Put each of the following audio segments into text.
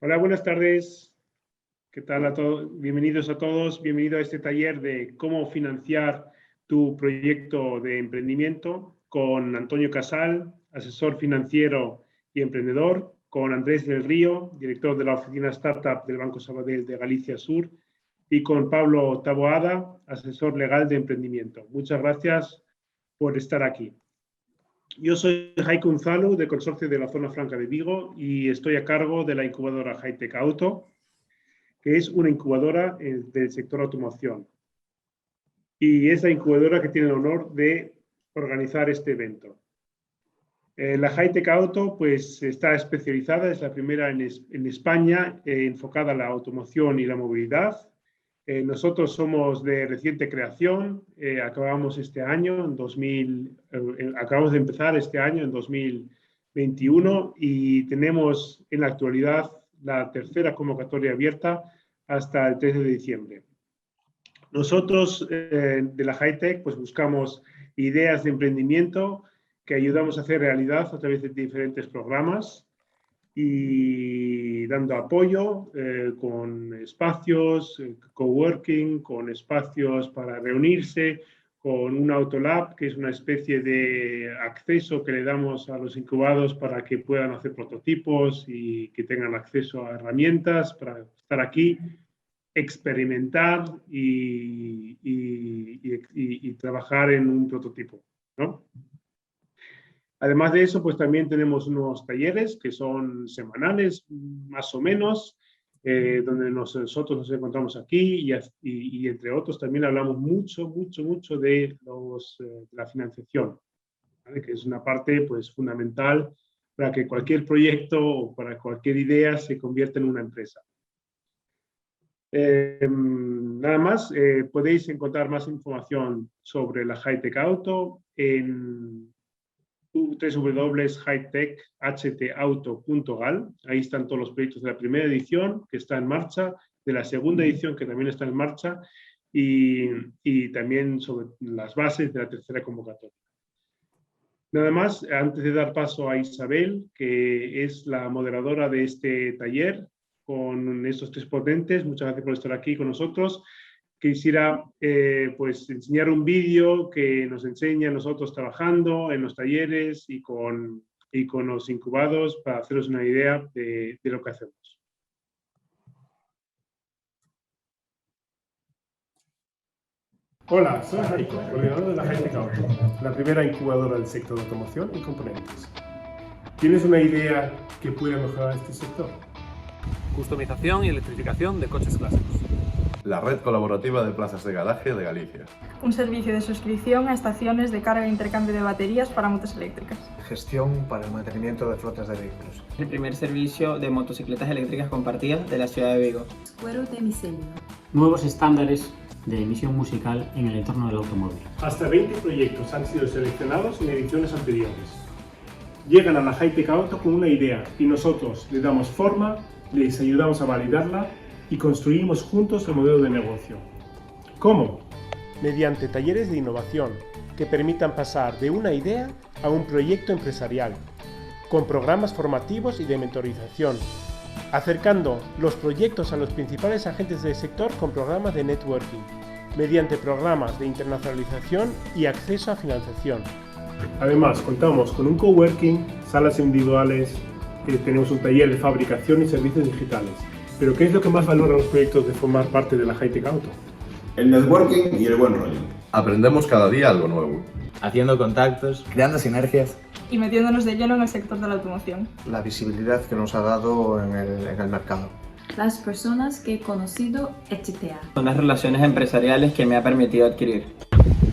Hola, buenas tardes. ¿Qué tal a todos? Bienvenidos a todos. Bienvenido a este taller de cómo financiar tu proyecto de emprendimiento con Antonio Casal, asesor financiero y emprendedor, con Andrés del Río, director de la oficina Startup del Banco Sabadell de Galicia Sur, y con Pablo Taboada, asesor legal de emprendimiento. Muchas gracias por estar aquí. Yo soy Jaime Unzalu, de Consorcio de la Zona Franca de Vigo, y estoy a cargo de la incubadora Hightech Auto, que es una incubadora del sector automoción. Y es la incubadora que tiene el honor de organizar este evento. La Hightech Auto pues, está especializada, es la primera en España enfocada a la automoción y la movilidad. Nosotros somos de reciente creación, acabamos este año, acabamos de empezar este año, en 2021, y tenemos en la actualidad la tercera convocatoria abierta hasta el 13 de diciembre. Nosotros de la Hightech pues buscamos ideas de emprendimiento que ayudamos a hacer realidad a través de diferentes programas y dando apoyo con espacios, coworking, con espacios para reunirse, con un Autolab, que es una especie de acceso que le damos a los incubados para que puedan hacer prototipos y que tengan acceso a herramientas para estar aquí, experimentar y trabajar en un prototipo, ¿no? Además de eso, pues también tenemos unos talleres que son semanales, más o menos, donde nosotros nos encontramos aquí y entre otros también hablamos mucho de la financiación, ¿vale? Que es una parte pues, fundamental para que cualquier proyecto o para cualquier idea se convierta en una empresa. Nada más, podéis encontrar más información sobre la Hightech Auto en www.hightechauto.gal. Ahí están todos los proyectos de la primera edición que está en marcha, de la segunda edición que también está en marcha y también sobre las bases de la tercera convocatoria. Nada más, antes de dar paso a Isabel, que es la moderadora de este taller con estos tres ponentes, muchas gracias por estar aquí con nosotros. Quisiera pues enseñar un vídeo que nos enseña a nosotros trabajando en los talleres y con los incubados para haceros una idea de lo que hacemos. Hola, soy Jaiko, coordinador de la Hightech Auto, la primera incubadora del sector de automoción y componentes. ¿Tienes una idea que pueda mejorar este sector? Customización y electrificación de coches clásicos. La red colaborativa de plazas de garaje de Galicia. Un servicio de suscripción a estaciones de carga e intercambio de baterías para motos eléctricas. Gestión para el mantenimiento de flotas de vehículos. El primer servicio de motocicletas eléctricas compartidas de la ciudad de Vigo. Cuero de diseño. Nuevos estándares de emisión musical en el entorno del automóvil. Hasta 20 proyectos han sido seleccionados en ediciones anteriores. Llegan a la Hightech Auto con una idea y nosotros le damos forma, les ayudamos a validarla y construimos juntos el modelo de negocio. ¿Cómo? Mediante talleres de innovación que permitan pasar de una idea a un proyecto empresarial, con programas formativos y de mentorización, acercando los proyectos a los principales agentes del sector con programas de networking, mediante programas de internacionalización y acceso a financiación. Además, contamos con un coworking, salas individuales, tenemos un taller de fabricación y servicios digitales. Pero ¿qué es lo que más valoran los proyectos de formar parte de la Hightech Auto? El networking y el buen rollo. Aprendemos cada día algo nuevo. Haciendo contactos, Creando sinergias. Y metiéndonos de lleno en el sector de la automoción. La visibilidad que nos ha dado en el mercado. Las personas que he conocido HTA. son las relaciones empresariales que me ha permitido adquirir.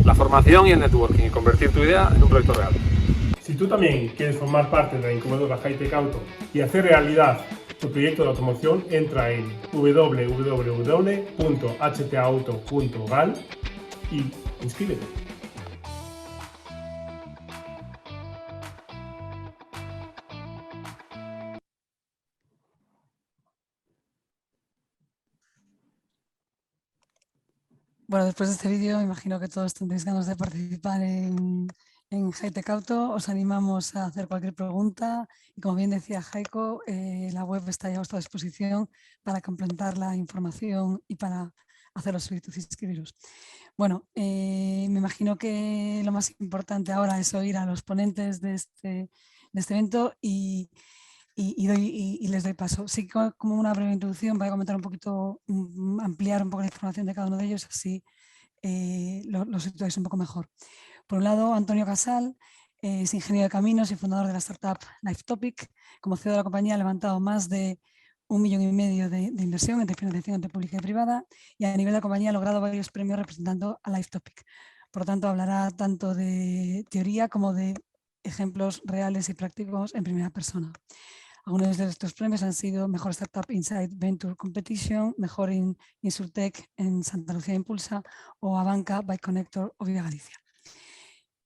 La formación y el networking y convertir tu idea en un proyecto real. Si tú también quieres formar parte de la incubadora Hightech Auto y hacer realidad tu proyecto de automoción, entra en www.htauto.gal y inscríbete. Bueno, después de este vídeo, imagino que todos tendréis ganas de participar en en Hightech os animamos a hacer cualquier pregunta y, como bien decía Heiko, la web está ya a vuestra disposición para complementar la información y para hacer los solicitudes y inscribiros. Bueno, me imagino que lo más importante ahora es oír a los ponentes de este evento y les doy paso. Sí, como una breve introducción, voy a comentar un poquito, ampliar un poco la información de cada uno de ellos, así lo situáis un poco mejor. Por un lado, Antonio Casal es ingeniero de caminos y fundador de la startup LifeTopic. Como CEO de la compañía ha levantado más de 1,5 millones de inversión entre financiación entre pública y privada, y a nivel de compañía ha logrado varios premios representando a LifeTopic. Por lo tanto, hablará tanto de teoría como de ejemplos reales y prácticos en primera persona. Algunos de estos premios han sido Mejor Startup Inside Venture Competition, Mejor Insurtech en Santa Lucía Impulsa o Abanca by Connector o Viva Galicia.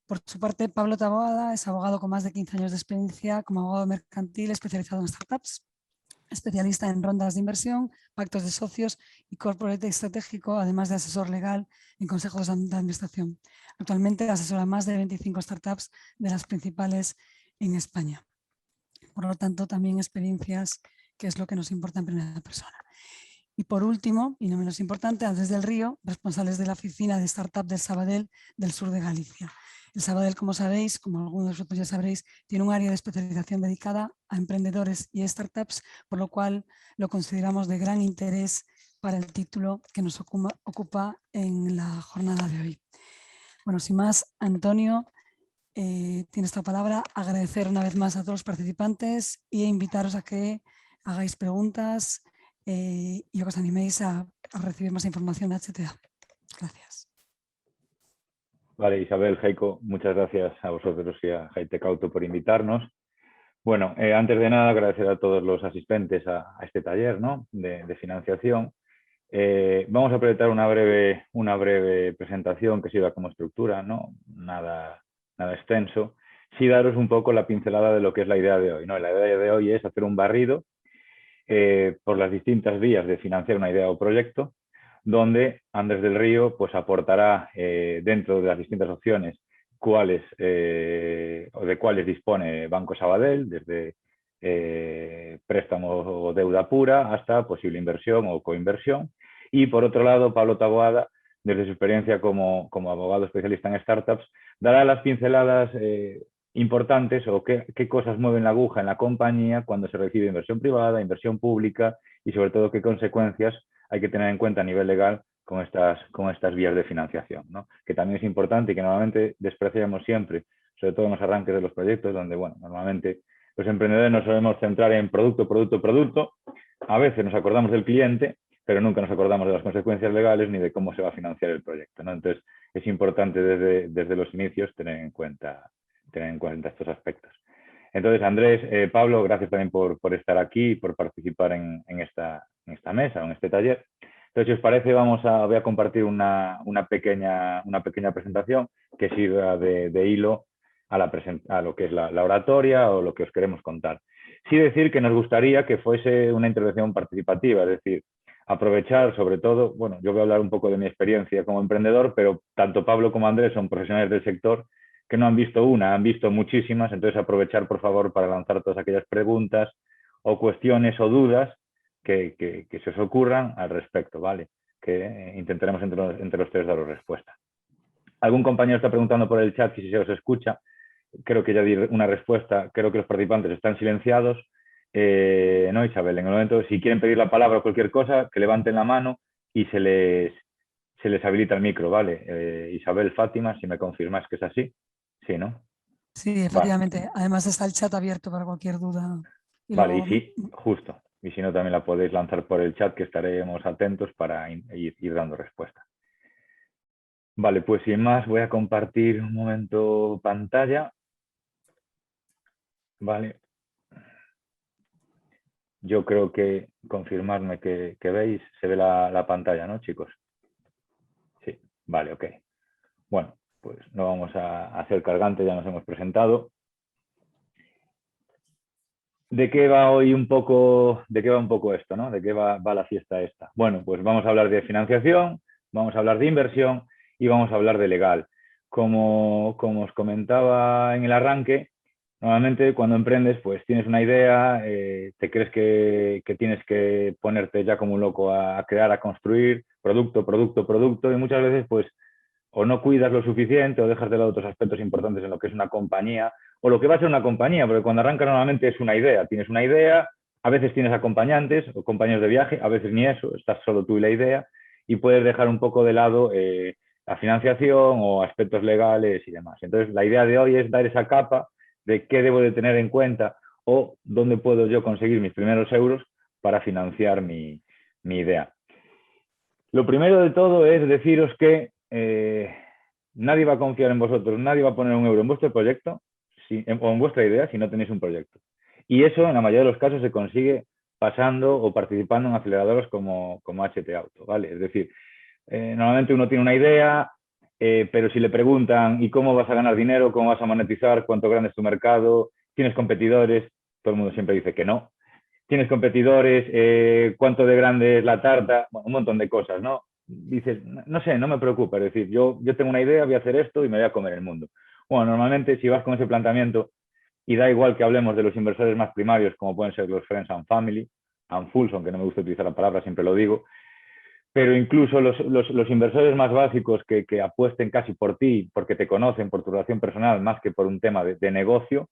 Por su parte, Pablo Taboada es abogado con más de 15 años de experiencia como abogado mercantil especializado en startups, especialista en rondas de inversión, pactos de socios y corporate estratégico, además de asesor legal en consejos de administración. Actualmente asesora más de 25 startups de las principales en España. Por lo tanto, también experiencias, que es lo que nos importa en primera persona. Y por último, y no menos importante, Andrés del Río, responsables de la oficina de startup del Sabadell del sur de Galicia. El Sabadell, como sabéis, como algunos de vosotros ya sabréis, tiene un área de especialización dedicada a emprendedores y startups, por lo cual lo consideramos de gran interés para el título que nos ocupa en la jornada de hoy. Bueno, sin más, Antonio, tienes esta palabra. Agradecer una vez más a todos los participantes e invitaros a que hagáis preguntas y que os animéis a recibir más información de HTA. Gracias. Vale, Isabel, Heiko, muchas gracias a vosotros y a Hightech Auto por invitarnos. Bueno, antes de nada agradecer a todos los asistentes a este taller, ¿no?, de financiación. Vamos a presentar una breve presentación que sirva como estructura, ¿no? Nada extenso. Sí daros un poco la pincelada de lo que es la idea de hoy, ¿no? La idea de hoy es hacer un barrido por las distintas vías de financiar una idea o proyecto, donde Andrés del Río pues aportará dentro de las distintas opciones cuáles dispone Banco Sabadell, desde préstamo o deuda pura hasta posible inversión o coinversión. Y por otro lado, Pablo Taboada, desde su experiencia como abogado especialista en startups, dará las pinceladas importantes o qué cosas mueven la aguja en la compañía cuando se recibe inversión privada, inversión pública y sobre todo qué consecuencias hay que tener en cuenta a nivel legal con estas vías de financiación, ¿no? Que también es importante y que normalmente despreciamos siempre, sobre todo en los arranques de los proyectos, donde, bueno, normalmente los emprendedores nos solemos centrar en producto. A veces nos acordamos del cliente, pero nunca nos acordamos de las consecuencias legales ni de cómo se va a financiar el proyecto, ¿no? Entonces, es importante desde los inicios tener en cuenta estos aspectos. Entonces, Andrés, Pablo, gracias también por estar aquí y por participar en esta mesa, en este taller. Entonces, si os parece, voy a compartir una pequeña presentación que sirva de hilo a lo que es la oratoria o lo que os queremos contar. Sí decir que nos gustaría que fuese una intervención participativa, es decir, aprovechar sobre todo, bueno, yo voy a hablar un poco de mi experiencia como emprendedor, pero tanto Pablo como Andrés son profesionales del sector que no han visto una, han visto muchísimas, entonces aprovechar por favor para lanzar todas aquellas preguntas o cuestiones o dudas que se os ocurran al respecto, ¿vale? Que intentaremos entre los tres daros respuesta. Algún compañero está preguntando por el chat si se os escucha. Creo que ya di una respuesta. Creo que los participantes están silenciados. No, Isabel, en el momento, si quieren pedir la palabra o cualquier cosa, que levanten la mano y se les habilita el micro, ¿vale? Isabel, Fátima, si me confirmáis que es así. Sí, ¿no? Sí, efectivamente. Vale. Además está el chat abierto para cualquier duda. Vale, luego... y sí, justo. Y si no, también la podéis lanzar por el chat, que estaremos atentos para ir dando respuesta. Vale, pues sin más voy a compartir un momento pantalla. Vale. Yo creo que confirmarme que veis, se ve la pantalla, ¿no, chicos? Sí, vale, ok. Bueno, pues no vamos a hacer cargante, ya nos hemos presentado. ¿De qué va hoy un poco esto, ¿no? ¿De qué va la fiesta esta? Bueno, pues vamos a hablar de financiación, vamos a hablar de inversión y vamos a hablar de legal. como os comentaba en el arranque, normalmente cuando emprendes, pues tienes una idea, te crees que tienes que ponerte ya como un loco a crear, a construir producto, y muchas veces pues o no cuidas lo suficiente o dejas de lado otros aspectos importantes en lo que es una compañía o lo que va a ser una compañía, porque cuando arrancas normalmente es una idea, tienes una idea, a veces tienes acompañantes o compañeros de viaje, a veces ni eso, estás solo tú y la idea y puedes dejar un poco de lado la financiación o aspectos legales y demás. Entonces la idea de hoy es dar esa capa de qué debo de tener en cuenta o dónde puedo yo conseguir mis primeros euros para financiar mi idea. Lo primero de todo es deciros que nadie va a confiar en vosotros, nadie va a poner un euro en vuestro proyecto o en vuestra idea si no tenéis un proyecto. Y eso en la mayoría de los casos se consigue pasando o participando en aceleradoras como HT Auto, ¿vale? Es decir, normalmente uno tiene una idea, pero si le preguntan ¿y cómo vas a ganar dinero? ¿Cómo vas a monetizar? ¿Cuánto grande es tu mercado? ¿Tienes competidores? Todo el mundo siempre dice que no. ¿Tienes competidores? ¿Cuánto de grande es la tarta? Bueno, un montón de cosas, ¿no? Dices, no sé, no me preocupa. Es decir, yo tengo una idea, voy a hacer esto y me voy a comer el mundo. Bueno, normalmente si vas con ese planteamiento, y da igual que hablemos de los inversores más primarios, como pueden ser los Friends and Family, and Fools, aunque no me gusta utilizar la palabra, siempre lo digo, pero incluso los inversores más básicos que apuesten casi por ti, porque te conocen, por tu relación personal, más que por un tema de negocio,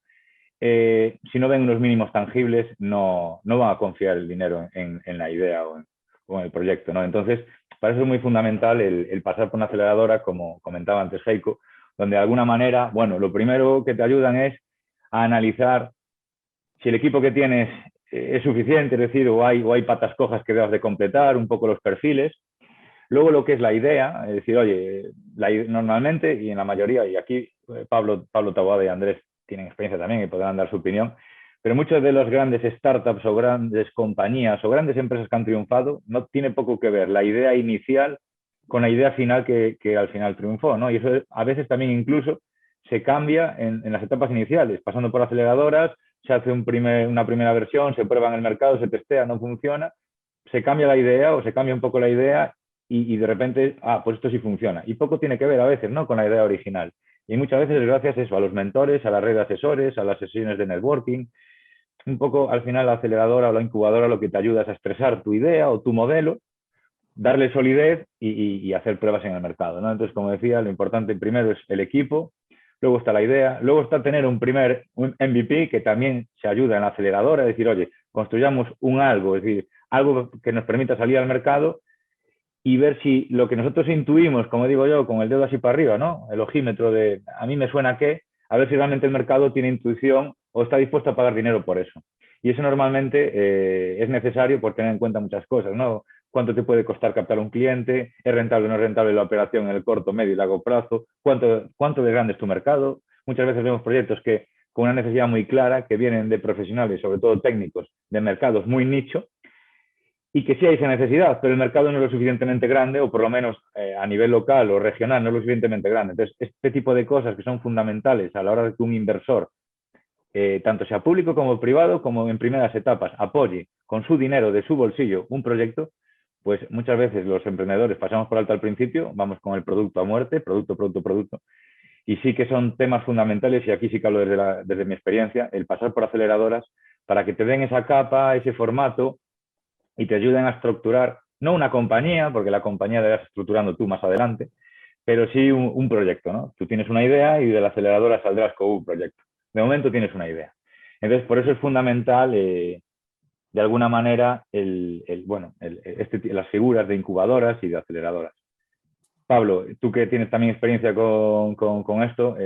si no ven unos mínimos tangibles, no van a confiar el dinero en la idea o en el proyecto, ¿no? Entonces, para eso es muy fundamental el pasar por una aceleradora, como comentaba antes Heiko, donde de alguna manera, bueno, lo primero que te ayudan es a analizar si el equipo que tienes es suficiente, es decir, o hay patas cojas que debas de completar, un poco los perfiles. Luego lo que es la idea, es decir, oye, normalmente y en la mayoría, y aquí Pablo Taboada y Andrés tienen experiencia también y podrán dar su opinión, pero muchos de los grandes startups o grandes compañías o grandes empresas que han triunfado no tiene poco que ver la idea inicial con la idea final que al final triunfó, ¿no? Y eso a veces también incluso se cambia en las etapas iniciales, pasando por aceleradoras, se hace una primera versión, se prueba en el mercado, se testea, no funciona, se cambia la idea o se cambia un poco la idea y de repente, pues esto sí funciona. Y poco tiene que ver a veces, ¿no?, con la idea original. Y muchas veces gracias a eso, a los mentores, a la red de asesores, a las sesiones de networking, un poco al final la aceleradora o la incubadora lo que te ayuda es a expresar tu idea o tu modelo, darle solidez y hacer pruebas en el mercado, ¿no? Entonces, como decía, lo importante primero es el equipo, luego está la idea, luego está tener un MVP que también se ayuda en la aceleradora, es decir, oye, construyamos algo, es decir, algo que nos permita salir al mercado y ver si lo que nosotros intuimos, como digo yo, con el dedo así para arriba, ¿no? El ojímetro de a mí me suena que, a ver si realmente el mercado tiene intuición o está dispuesto a pagar dinero por eso. Y eso normalmente es necesario por tener en cuenta muchas cosas, ¿no? Cuánto te puede costar captar un cliente, es rentable o no es rentable la operación en el corto, medio y largo plazo, cuánto de grande es tu mercado. Muchas veces vemos proyectos que con una necesidad muy clara, que vienen de profesionales, sobre todo técnicos, de mercados muy nicho, y que sí hay esa necesidad, pero el mercado no es lo suficientemente grande, o por lo menos a nivel local o regional no es lo suficientemente grande. Entonces, este tipo de cosas que son fundamentales a la hora de que un inversor, tanto sea público como privado, como en primeras etapas, apoye con su dinero de su bolsillo un proyecto, pues muchas veces los emprendedores pasamos por alto al principio, vamos con el producto a muerte, producto, y sí que son temas fundamentales, y aquí sí que hablo desde mi experiencia, el pasar por aceleradoras para que te den esa capa, ese formato, y te ayuden a estructurar, no una compañía, porque la compañía la irás estructurando tú más adelante, pero sí un proyecto, ¿no? Tú tienes una idea y de la aceleradora saldrás con un proyecto. De momento tienes una idea. Entonces, por eso es fundamental, de alguna manera, las figuras de incubadoras y de aceleradoras. Pablo, tú que tienes también experiencia con esto.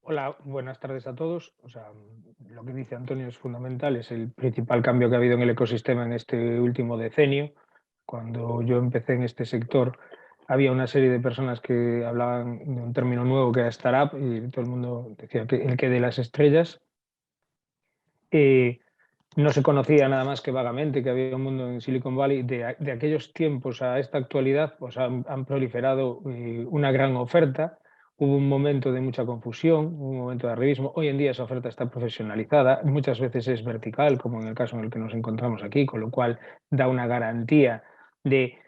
Hola, buenas tardes a todos. O sea, lo que dice Antonio es fundamental, es el principal cambio que ha habido en el ecosistema en este último decenio. Cuando yo empecé en este sector, había una serie de personas que hablaban de un término nuevo que era startup y todo el mundo decía que el que de las estrellas. No se conocía nada más que vagamente que había un mundo en Silicon Valley. De aquellos tiempos a esta actualidad, pues han proliferado una gran oferta. Hubo un momento de mucha confusión, un momento de arribismo. Hoy en día esa oferta está profesionalizada, muchas veces es vertical, como en el caso en el que nos encontramos aquí, con lo cual da una garantía de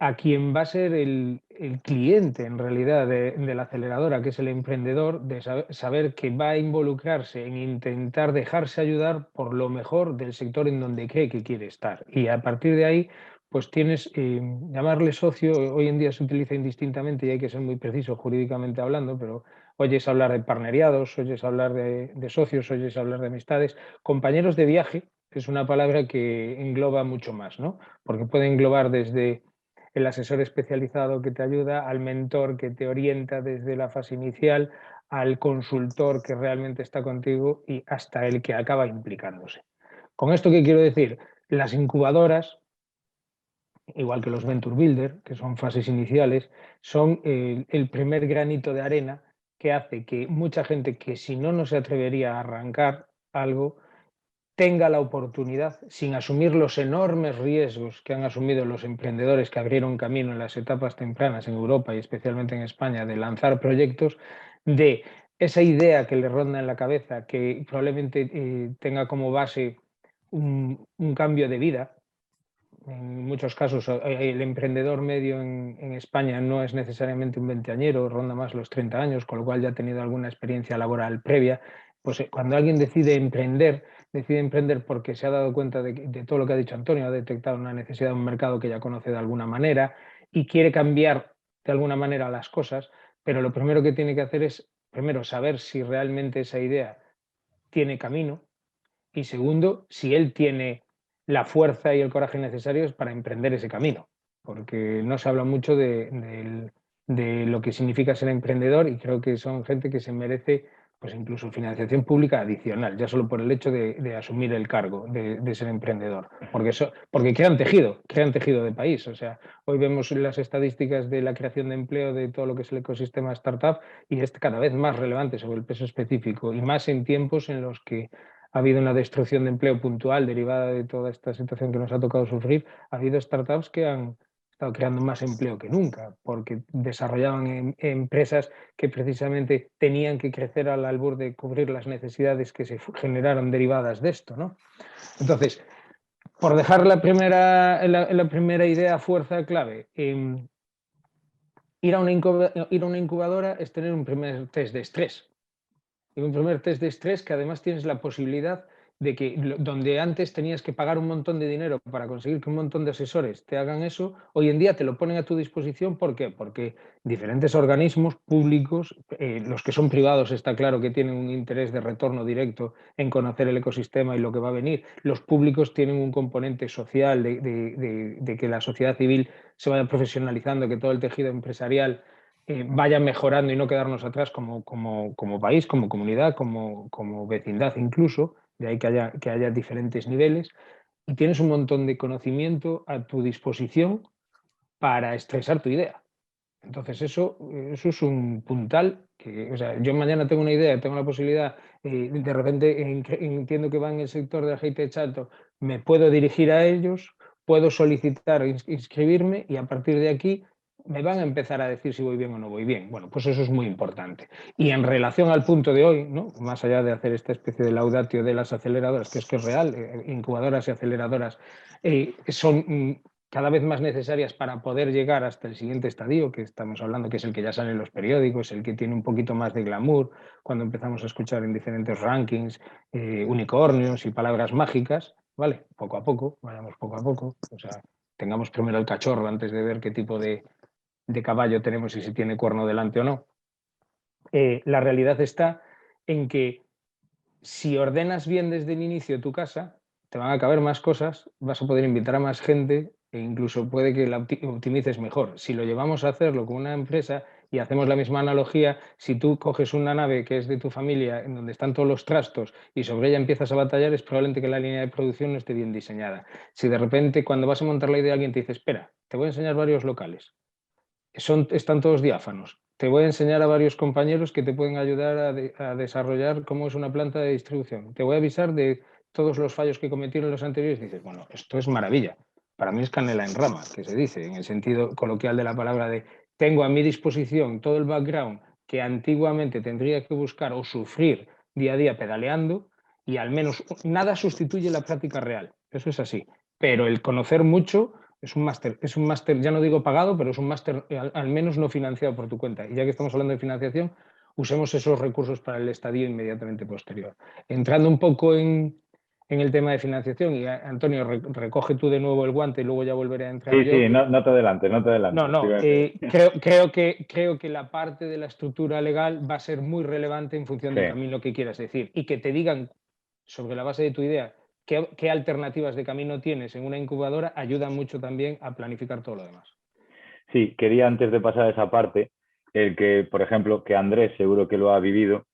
a quien va a ser el cliente en realidad de la aceleradora, que es el emprendedor, de saber que va a involucrarse en intentar dejarse ayudar por lo mejor del sector en donde cree que quiere estar. Y a partir de ahí, pues tienes, llamarle socio, hoy en día se utiliza indistintamente y hay que ser muy preciso jurídicamente hablando, pero oyes hablar de partneriados, oyes hablar de socios, oyes hablar de amistades, compañeros de viaje. Es una palabra que engloba mucho más, ¿no? Porque puede englobar desde el asesor especializado que te ayuda, al mentor que te orienta desde la fase inicial, al consultor que realmente está contigo y hasta el que acaba implicándose. ¿Con esto qué quiero decir? Las incubadoras, igual que los Venture Builder, que son fases iniciales, son el primer granito de arena que hace que mucha gente que si no se atrevería a arrancar algo, tenga la oportunidad, sin asumir los enormes riesgos que han asumido los emprendedores que abrieron camino en las etapas tempranas en Europa y especialmente en España, de lanzar proyectos, de esa idea que le ronda en la cabeza, que probablemente tenga como base un cambio de vida. En muchos casos el emprendedor medio en España no es necesariamente un veinteañero, ronda más los 30 años, con lo cual ya ha tenido alguna experiencia laboral previa. Pues cuando alguien decide emprender porque se ha dado cuenta de todo lo que ha dicho Antonio, ha detectado una necesidad de un mercado que ya conoce de alguna manera y quiere cambiar de alguna manera las cosas, pero lo primero que tiene que hacer es, primero, saber si realmente esa idea tiene camino y segundo, si él tiene la fuerza y el coraje necesarios para emprender ese camino, porque no se habla mucho de lo que significa ser emprendedor y creo que son gente que se merece pues incluso financiación pública adicional, ya solo por el hecho de asumir el cargo de ser emprendedor, porque crean tejido de país. O sea, hoy vemos las estadísticas de la creación de empleo de todo lo que es el ecosistema startup y es cada vez más relevante sobre el peso específico y más en tiempos en los que ha habido una destrucción de empleo puntual derivada de toda esta situación que nos ha tocado sufrir. Ha habido startups que han estado creando más empleo que nunca, porque desarrollaban empresas que precisamente tenían que crecer al albur de cubrir las necesidades que se generaron derivadas de esto, ¿no? Entonces, por dejar la primera idea fuerza clave, ir a una incubadora es tener un primer test de estrés. Y un primer test de estrés que además tienes la posibilidad de que donde antes tenías que pagar un montón de dinero para conseguir que un montón de asesores te hagan eso, hoy en día te lo ponen a tu disposición. ¿Por qué? Porque diferentes organismos públicos, los que son privados está claro que tienen un interés de retorno directo en conocer el ecosistema y lo que va a venir. Los públicos tienen un componente social de que la sociedad civil se vaya profesionalizando, que todo el tejido empresarial vaya mejorando y no quedarnos atrás como país, como comunidad, como vecindad incluso, de ahí que haya diferentes niveles, y tienes un montón de conocimiento a tu disposición para expresar tu idea. Entonces eso es un puntal que, o sea, yo mañana tengo una idea, tengo la posibilidad, de repente entiendo que va en el sector del high-tech alto, me puedo dirigir a ellos, puedo solicitar inscribirme y a partir de aquí me van a empezar a decir si voy bien o no voy bien. Bueno, pues eso es muy importante. Y en relación al punto de hoy, ¿no? Más allá de hacer esta especie de laudatio de las aceleradoras, que es real, incubadoras y aceleradoras son cada vez más necesarias para poder llegar hasta el siguiente estadio, que estamos hablando, que es el que ya sale en los periódicos, el que tiene un poquito más de glamour, cuando empezamos a escuchar en diferentes rankings, unicornios y palabras mágicas, ¿vale? Poco a poco, vayamos poco a poco, o sea, tengamos primero el cachorro antes de ver qué tipo de caballo tenemos y si tiene cuerno delante o no. La realidad está en que si ordenas bien desde el inicio tu casa, te van a caber más cosas, vas a poder invitar a más gente e incluso puede que la optimices mejor. Si lo llevamos a hacerlo con una empresa y hacemos la misma analogía, si tú coges una nave que es de tu familia, en donde están todos los trastos y sobre ella empiezas a batallar, es probablemente que la línea de producción no esté bien diseñada. Si de repente cuando vas a montar la idea alguien te dice, espera, te voy a enseñar varios locales, están todos diáfanos. Te voy a enseñar a varios compañeros que te pueden ayudar a desarrollar cómo es una planta de distribución. Te voy a avisar de todos los fallos que cometieron los anteriores. Y dices, bueno, esto es maravilla. Para mí es canela en rama, que se dice, en el sentido coloquial de la palabra de tengo a mi disposición todo el background que antiguamente tendría que buscar o sufrir día a día pedaleando y al menos nada sustituye la práctica real. Eso es así. Pero el conocer mucho Es un máster, ya no digo pagado, pero es un máster al menos no financiado por tu cuenta. Y ya que estamos hablando de financiación, usemos esos recursos para el estadio inmediatamente posterior. Entrando un poco en el tema de financiación, y Antonio, recoge tú de nuevo el guante y luego ya volveré a entrar yo. Sí, no te adelantes, no te adelantes. No, creo que la parte de la estructura legal va a ser muy relevante en función del camino que quieras decir. Y que te digan, sobre la base de tu idea, qué alternativas de camino tienes en una incubadora, ayuda mucho también a planificar todo lo demás. Sí, quería antes de pasar a esa parte, el que, por ejemplo, que Andrés seguro que lo ha vivido,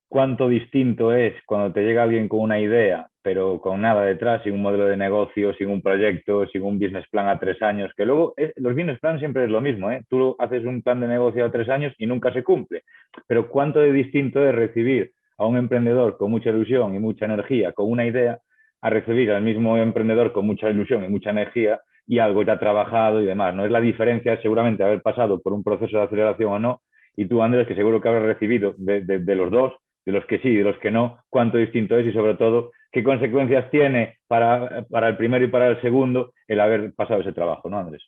cuánto distinto es cuando te llega alguien con una idea, pero con nada detrás, sin un modelo de negocio, sin un proyecto, sin un business plan a 3 años, que luego los business plans siempre es lo mismo, ¿eh? Tú haces un plan de negocio a 3 años y nunca se cumple, pero cuánto de distinto es recibir a un emprendedor con mucha ilusión y mucha energía, con una idea, a recibir al mismo emprendedor con mucha ilusión y mucha energía y algo ya trabajado y demás. No es la diferencia seguramente haber pasado por un proceso de aceleración o no, y tú, Andrés, que seguro que habrás recibido de los dos, de los que sí y de los que no, cuánto distinto es y sobre todo qué consecuencias tiene para el primero y para el segundo el haber pasado ese trabajo, ¿no, Andrés?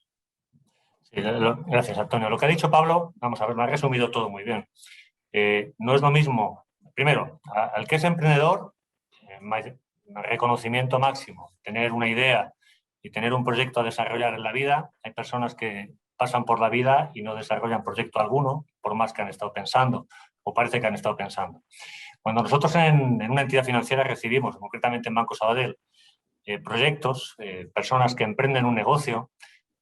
Sí, gracias, Antonio. Lo que ha dicho Pablo, vamos a ver, me ha resumido todo muy bien. No es lo mismo, primero, al que es emprendedor, reconocimiento máximo, tener una idea y tener un proyecto a desarrollar en la vida. Hay personas que pasan por la vida y no desarrollan proyecto alguno, por más que han estado pensando, o parece que han estado pensando. Cuando nosotros en una entidad financiera recibimos, concretamente en Banco Sabadell, proyectos, personas que emprenden un negocio,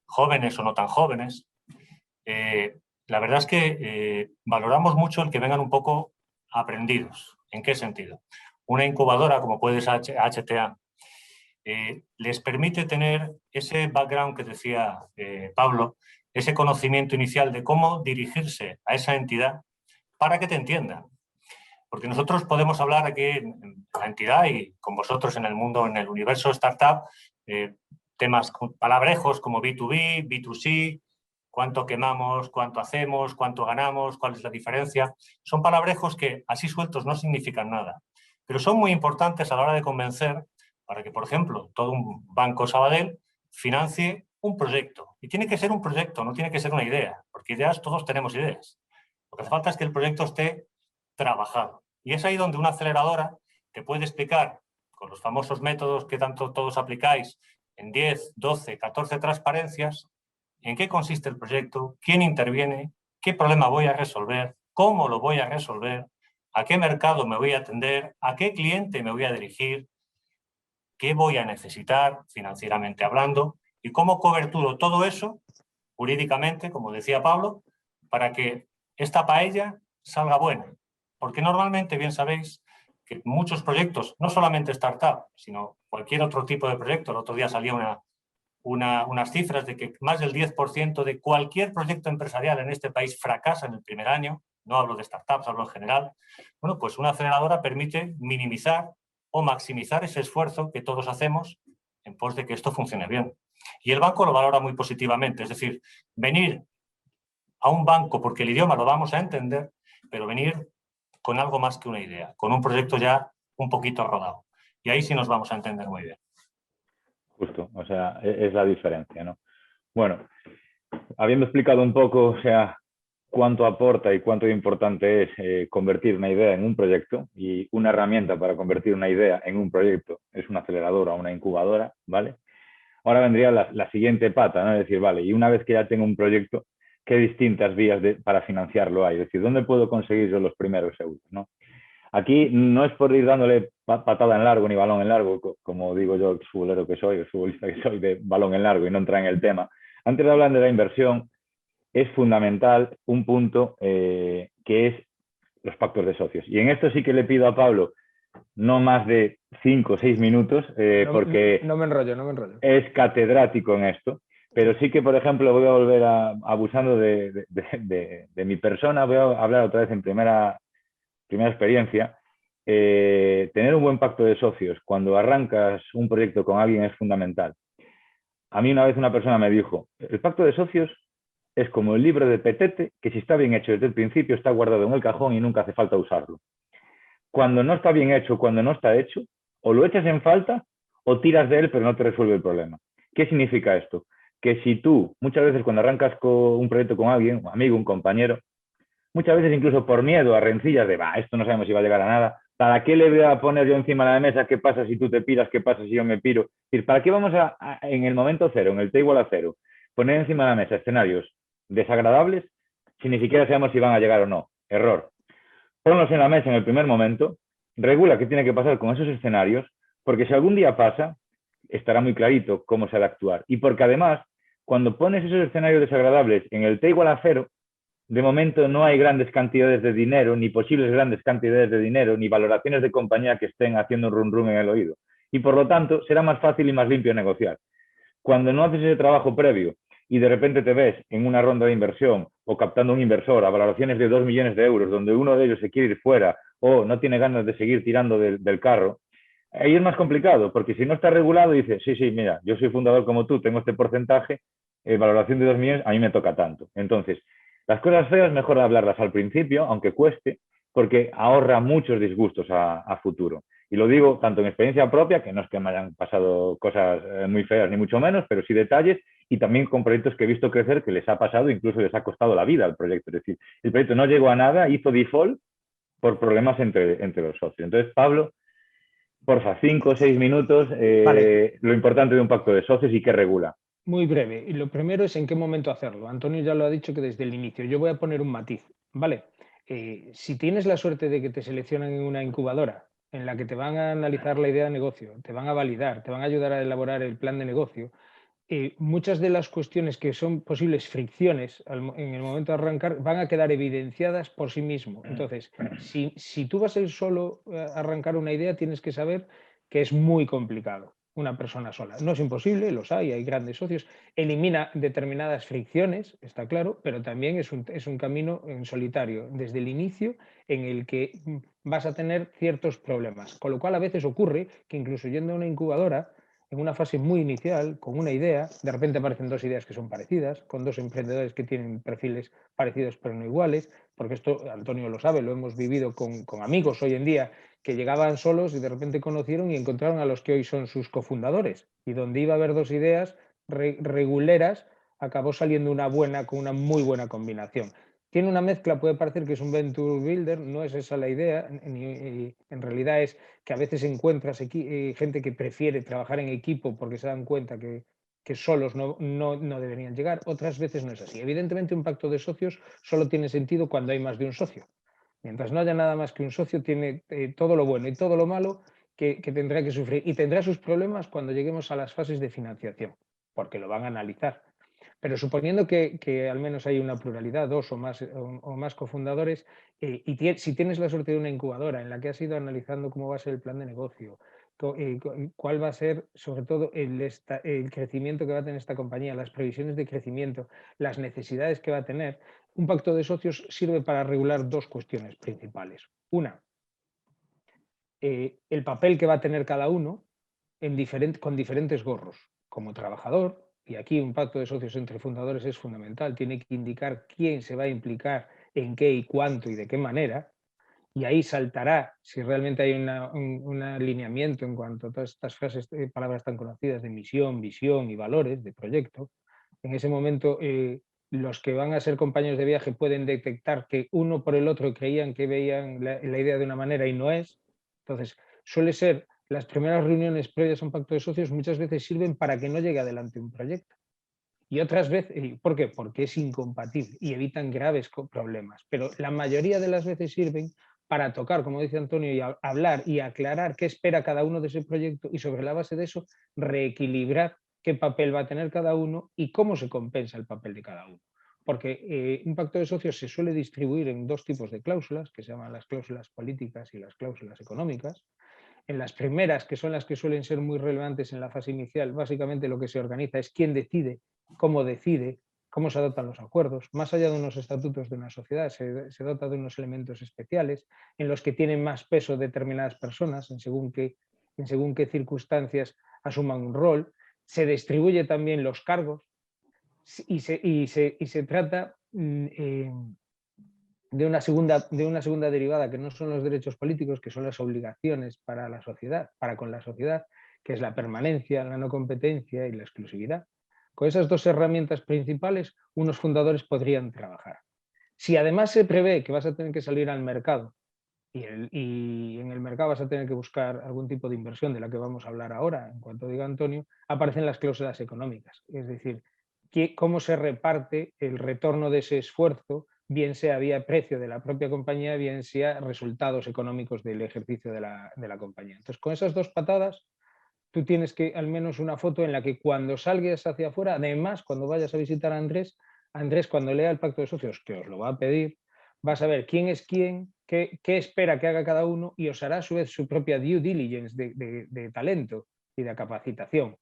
jóvenes o no tan jóvenes, la verdad es que valoramos mucho el que vengan un poco aprendidos. ¿En qué sentido? Una incubadora, como puede ser HTA, les permite tener ese background que decía Pablo, ese conocimiento inicial de cómo dirigirse a esa entidad para que te entiendan. Porque nosotros podemos hablar aquí en la entidad y con vosotros en el mundo, en el universo startup, temas palabrejos como B2B, B2C, cuánto quemamos, cuánto hacemos, cuánto ganamos, cuál es la diferencia. Son palabrejos que así sueltos no significan nada, pero son muy importantes a la hora de convencer para que, por ejemplo, todo un Banco Sabadell financie un proyecto. Y tiene que ser un proyecto, no tiene que ser una idea, porque ideas todos tenemos ideas. Lo que hace falta es que el proyecto esté trabajado. Y es ahí donde una aceleradora te puede explicar, con los famosos métodos que tanto todos aplicáis, en 10, 12, 14 transparencias, en qué consiste el proyecto, quién interviene, qué problema voy a resolver, cómo lo voy a resolver, a qué mercado me voy a atender, a qué cliente me voy a dirigir, qué voy a necesitar financieramente hablando y cómo coberturo todo eso jurídicamente, como decía Pablo, para que esta paella salga buena. Porque normalmente, bien sabéis, que muchos proyectos, no solamente startup, sino cualquier otro tipo de proyecto, el otro día salía unas cifras de que más del 10% de cualquier proyecto empresarial en este país fracasa en el primer año, no hablo de startups, hablo en general. Bueno, pues una aceleradora permite minimizar o maximizar ese esfuerzo que todos hacemos en pos de que esto funcione bien. Y el banco lo valora muy positivamente, es decir, venir a un banco porque el idioma lo vamos a entender, pero venir con algo más que una idea, con un proyecto ya un poquito rodado. Y ahí sí nos vamos a entender muy bien. Justo, o sea, es la diferencia, ¿no? Bueno, habiendo explicado un poco, o sea, cuánto aporta y cuánto importante es convertir una idea en un proyecto, y una herramienta para convertir una idea en un proyecto es una aceleradora o una incubadora, ¿vale? Ahora vendría la siguiente pata, ¿no? Es decir, vale, y una vez que ya tengo un proyecto, ¿qué distintas vías para financiarlo hay? Es decir, ¿dónde puedo conseguir yo los primeros euros, ¿no? Aquí no es por ir dándole patada en largo ni balón en largo, como digo yo, futbolero que soy, el futbolista que soy, de balón en largo y no entrar en el tema. Antes de hablar de la inversión, es fundamental un punto que es los pactos de socios. Y en esto sí que le pido a Pablo no más de 5 o 6 minutos, porque no me enrollo. Es catedrático en esto. Pero sí que, por ejemplo, voy a volver abusando de mi persona, voy a hablar otra vez en primera experiencia. Tener un buen pacto de socios cuando arrancas un proyecto con alguien es fundamental. A mí una vez una persona me dijo, el pacto de socios es como el libro de Petete, que si está bien hecho desde el principio está guardado en el cajón y nunca hace falta usarlo. Cuando no está bien hecho, cuando no está hecho, o lo echas en falta o tiras de él pero no te resuelve el problema. ¿Qué significa esto? que si tú, muchas veces cuando arrancas con un proyecto con alguien, un amigo, un compañero, muchas veces incluso por miedo a rencillas de, esto no sabemos si va a llegar a nada, ¿para qué le voy a poner yo encima de la mesa qué pasa si tú te piras, qué pasa si yo me piro? Es decir, ¿para qué vamos en el momento cero, en el table a cero, poner encima de la mesa escenarios desagradables si ni siquiera sabemos si van a llegar o no? Error. Ponlos en la mesa en el primer momento, regula qué tiene que pasar con esos escenarios, porque si algún día pasa, estará muy clarito cómo se ha de actuar. Y porque además, cuando pones esos escenarios desagradables en el table a cero, de momento no hay grandes cantidades de dinero, ni posibles grandes cantidades de dinero, ni valoraciones de compañía que estén haciendo un rum rum en el oído. Y por lo tanto, será más fácil y más limpio negociar. Cuando no haces ese trabajo previo y de repente te ves en una ronda de inversión o captando un inversor a valoraciones de 2 millones de euros, donde uno de ellos se quiere ir fuera o no tiene ganas de seguir tirando del carro, ahí es más complicado, porque si no está regulado, dices, sí, mira, yo soy fundador como tú, tengo este porcentaje, valoración de 2 millones, a mí me toca tanto. Entonces, las cosas feas mejor hablarlas al principio, aunque cueste, porque ahorra muchos disgustos a futuro. Y lo digo tanto en experiencia propia, que no es que me hayan pasado cosas muy feas ni mucho menos, pero sí detalles, y también con proyectos que he visto crecer que les ha pasado, incluso les ha costado la vida al proyecto. Es decir, el proyecto no llegó a nada, hizo default por problemas entre los socios. Entonces, Pablo, porfa, 5 o 6 minutos, vale. Lo importante de un pacto de socios y qué regula. Muy breve. Y lo primero es en qué momento hacerlo. Antonio ya lo ha dicho que desde el inicio. Yo voy a poner un matiz, ¿vale? Si tienes la suerte de que te seleccionan en una incubadora en la que te van a analizar la idea de negocio, te van a validar, te van a ayudar a elaborar el plan de negocio, muchas de las cuestiones que son posibles fricciones en el momento de arrancar van a quedar evidenciadas por sí mismo. Entonces, si tú vas a ir solo a arrancar una idea, tienes que saber que es muy complicado una persona sola. No es imposible, los hay grandes socios, elimina determinadas fricciones, está claro, pero también es un camino en solitario, desde el inicio, en el que vas a tener ciertos problemas. Con lo cual a veces ocurre que incluso yendo a una incubadora, en una fase muy inicial, con una idea, de repente aparecen 2 ideas que son parecidas, con 2 emprendedores que tienen perfiles parecidos pero no iguales, porque esto Antonio lo sabe, lo hemos vivido con amigos hoy en día, que llegaban solos y de repente conocieron y encontraron a los que hoy son sus cofundadores. Y donde iba a haber 2 ideas reguleras, acabó saliendo una buena, con una muy buena combinación. Tiene una mezcla, puede parecer que es un venture builder, no es esa la idea, en realidad es que a veces encuentras gente que prefiere trabajar en equipo porque se dan cuenta que solos no deberían llegar, otras veces no es así. Evidentemente un pacto de socios solo tiene sentido cuando hay más de un socio. Mientras no haya nada más que un socio, tiene todo lo bueno y todo lo malo que tendrá que sufrir. Y tendrá sus problemas cuando lleguemos a las fases de financiación, porque lo van a analizar. Pero suponiendo que al menos hay una pluralidad, 2 o más cofundadores, y si tienes la suerte de una incubadora en la que has ido analizando cómo va a ser el plan de negocio, cuál va a ser sobre todo el crecimiento que va a tener esta compañía, las previsiones de crecimiento, las necesidades que va a tener, un pacto de socios sirve para regular 2 cuestiones principales. Una, el papel que va a tener cada uno con diferentes gorros, como trabajador. Y aquí un pacto de socios entre fundadores es fundamental, tiene que indicar quién se va a implicar en qué y cuánto y de qué manera, y ahí saltará, si realmente hay un alineamiento en cuanto a todas estas palabras tan conocidas de misión, visión y valores de proyecto, en ese momento los que van a ser compañeros de viaje pueden detectar que uno por el otro creían que veían la idea de una manera y no es. Entonces, suele ser las primeras reuniones previas a un pacto de socios muchas veces sirven para que no llegue adelante un proyecto. Y otras veces, ¿por qué? Porque es incompatible y evitan graves problemas. Pero la mayoría de las veces sirven para tocar, como dice Antonio, y hablar y aclarar qué espera cada uno de ese proyecto y sobre la base de eso reequilibrar qué papel va a tener cada uno y cómo se compensa el papel de cada uno. Porque un pacto de socios se suele distribuir en 2 tipos de cláusulas, que se llaman las cláusulas políticas y las cláusulas económicas. En las primeras, que son las que suelen ser muy relevantes en la fase inicial, básicamente lo que se organiza es quién decide, cómo se adoptan los acuerdos. Más allá de unos estatutos de una sociedad, se dota de unos elementos especiales en los que tienen más peso determinadas personas, en según qué circunstancias asuman un rol. Se distribuye también los cargos y se trata de una segunda derivada, que no son los derechos políticos, que son las obligaciones para la sociedad, para con la sociedad, que es la permanencia, la no competencia y la exclusividad. Con esas dos herramientas principales, unos fundadores podrían trabajar. Si además se prevé que vas a tener que salir al mercado y en el mercado vas a tener que buscar algún tipo de inversión de la que vamos a hablar ahora, en cuanto diga Antonio, aparecen las cláusulas económicas. Es decir, cómo se reparte el retorno de ese esfuerzo, bien sea vía precio de la propia compañía, bien sea resultados económicos del ejercicio de la compañía. Entonces, con esas dos patadas, tú tienes que al menos una foto en la que cuando salgas hacia afuera, además cuando vayas a visitar a Andrés, cuando lea el pacto de socios, que os lo va a pedir, vas a ver quién es quién, qué espera que haga cada uno y os hará a su vez su propia due diligence de talento y de capacitación.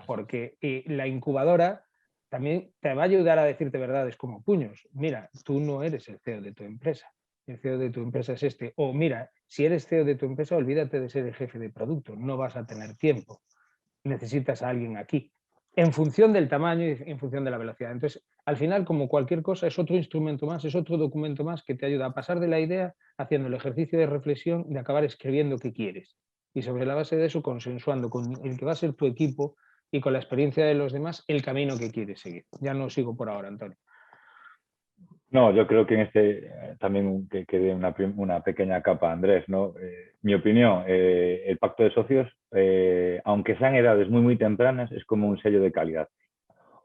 Porque la incubadora también te va a ayudar a decirte verdades como puños. Mira, tú no eres el CEO de tu empresa. El CEO de tu empresa es este. O mira, si eres CEO de tu empresa, olvídate de ser el jefe de producto. No vas a tener tiempo. Necesitas a alguien aquí. En función del tamaño y en función de la velocidad. Entonces, al final, como cualquier cosa, es otro instrumento más, es otro documento más que te ayuda a pasar de la idea haciendo el ejercicio de reflexión de acabar escribiendo qué quieres. Y sobre la base de eso, consensuando con el que va a ser tu equipo y con la experiencia de los demás, el camino que quieres seguir. Ya no sigo por ahora, Antonio. No, yo creo que en este también que dé una pequeña capa a Andrés, ¿no? Mi opinión, el pacto de socios, aunque sean edades muy tempranas, es como un sello de calidad.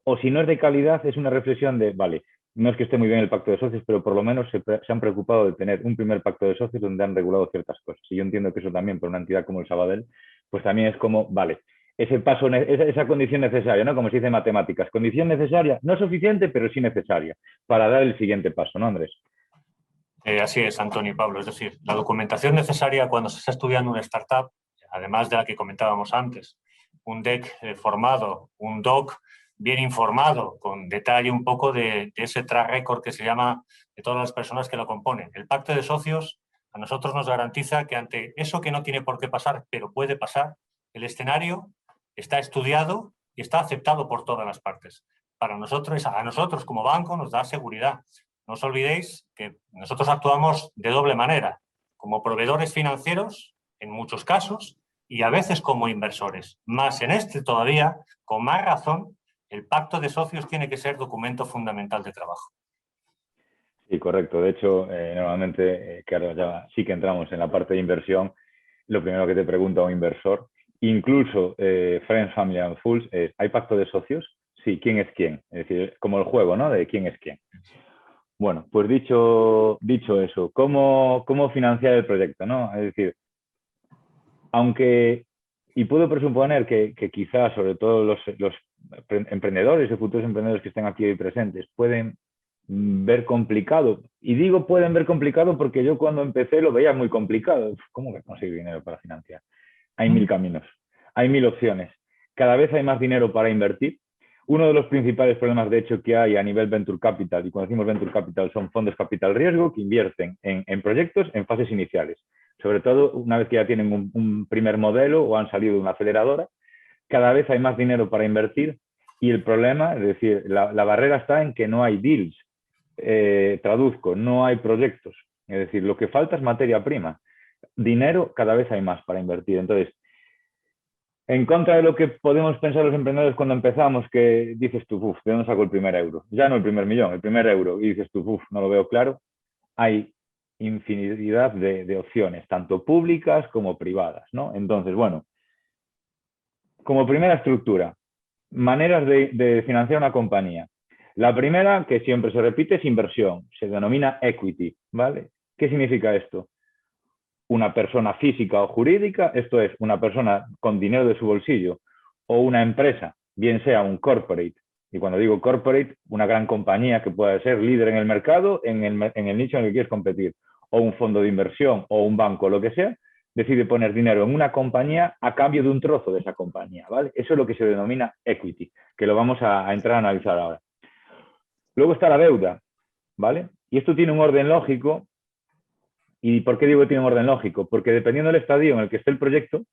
O si no es de calidad, es una reflexión de, vale, no es que esté muy bien el pacto de socios, pero por lo menos se han preocupado de tener un primer pacto de socios donde han regulado ciertas cosas. Y yo entiendo que eso también, para una entidad como el Sabadell, pues también es como, vale, ese paso, esa condición necesaria, ¿no? Como se dice en matemáticas, condición necesaria, no suficiente, pero sí necesaria, para dar el siguiente paso, ¿no, Andrés? Así es, Antonio y Pablo. Es decir, la documentación necesaria cuando se está estudiando una startup, además de la que comentábamos antes, un deck formado, un doc bien informado, con detalle un poco de ese track record que se llama de todas las personas que lo componen. El pacto de socios a nosotros nos garantiza que ante eso que no tiene por qué pasar, pero puede pasar, el escenario está estudiado y está aceptado por todas las partes. Para nosotros, a nosotros como banco nos da seguridad. No os olvidéis que nosotros actuamos de doble manera, como proveedores financieros, en muchos casos, y a veces como inversores. Más en este todavía, con más razón, el pacto de socios tiene que ser documento fundamental de trabajo. Sí, correcto. De hecho, normalmente, que ahora ya sí que entramos en la parte de inversión, lo primero que te pregunta un inversor, incluso Friends, Family and Fools, es, ¿hay pacto de socios? Sí, ¿quién es quién? Es decir, como el juego, ¿no? De quién es quién. Bueno, pues dicho eso, ¿cómo financiar el proyecto, ¿no? Es decir, aunque, y puedo presuponer que quizás, sobre todo los emprendedores y futuros emprendedores que estén aquí hoy presentes, pueden ver complicado. Y digo pueden ver complicado porque yo cuando empecé lo veía muy complicado. ¿Cómo que conseguir dinero para financiar? Hay 1000 caminos, hay 1000 opciones. Cada vez hay más dinero para invertir. Uno de los principales problemas, de hecho, que hay a nivel Venture Capital, y cuando decimos Venture Capital son fondos capital riesgo que invierten en proyectos en fases iniciales. Sobre todo una vez que ya tienen un primer modelo o han salido de una aceleradora, cada vez hay más dinero para invertir y el problema, es decir, la barrera está en que no hay deals. Traduzco, no hay proyectos. Es decir, lo que falta es materia prima. Dinero cada vez hay más para invertir. Entonces, en contra de lo que podemos pensar los emprendedores cuando empezamos, que dices tú, ¿de dónde saco el primer euro? Ya no el primer millón, el primer euro. Y dices tú, no lo veo claro. Hay infinidad de opciones, tanto públicas como privadas, ¿no? Entonces, bueno, como primera estructura, maneras de financiar una compañía. La primera, que siempre se repite, es inversión. Se denomina equity, ¿vale? ¿Qué significa esto? Una persona física o jurídica, esto es, una persona con dinero de su bolsillo, o una empresa, bien sea un corporate, y cuando digo corporate, una gran compañía que pueda ser líder en el mercado, en el nicho en el que quieres competir, o un fondo de inversión, o un banco, lo que sea, decide poner dinero en una compañía a cambio de un trozo de esa compañía, ¿vale? Eso es lo que se denomina equity, que lo vamos a entrar a analizar ahora. Luego está la deuda, ¿vale? Y esto tiene un orden lógico. ¿Y por qué digo que tiene un orden lógico? Porque dependiendo del estadio en el que esté el proyecto,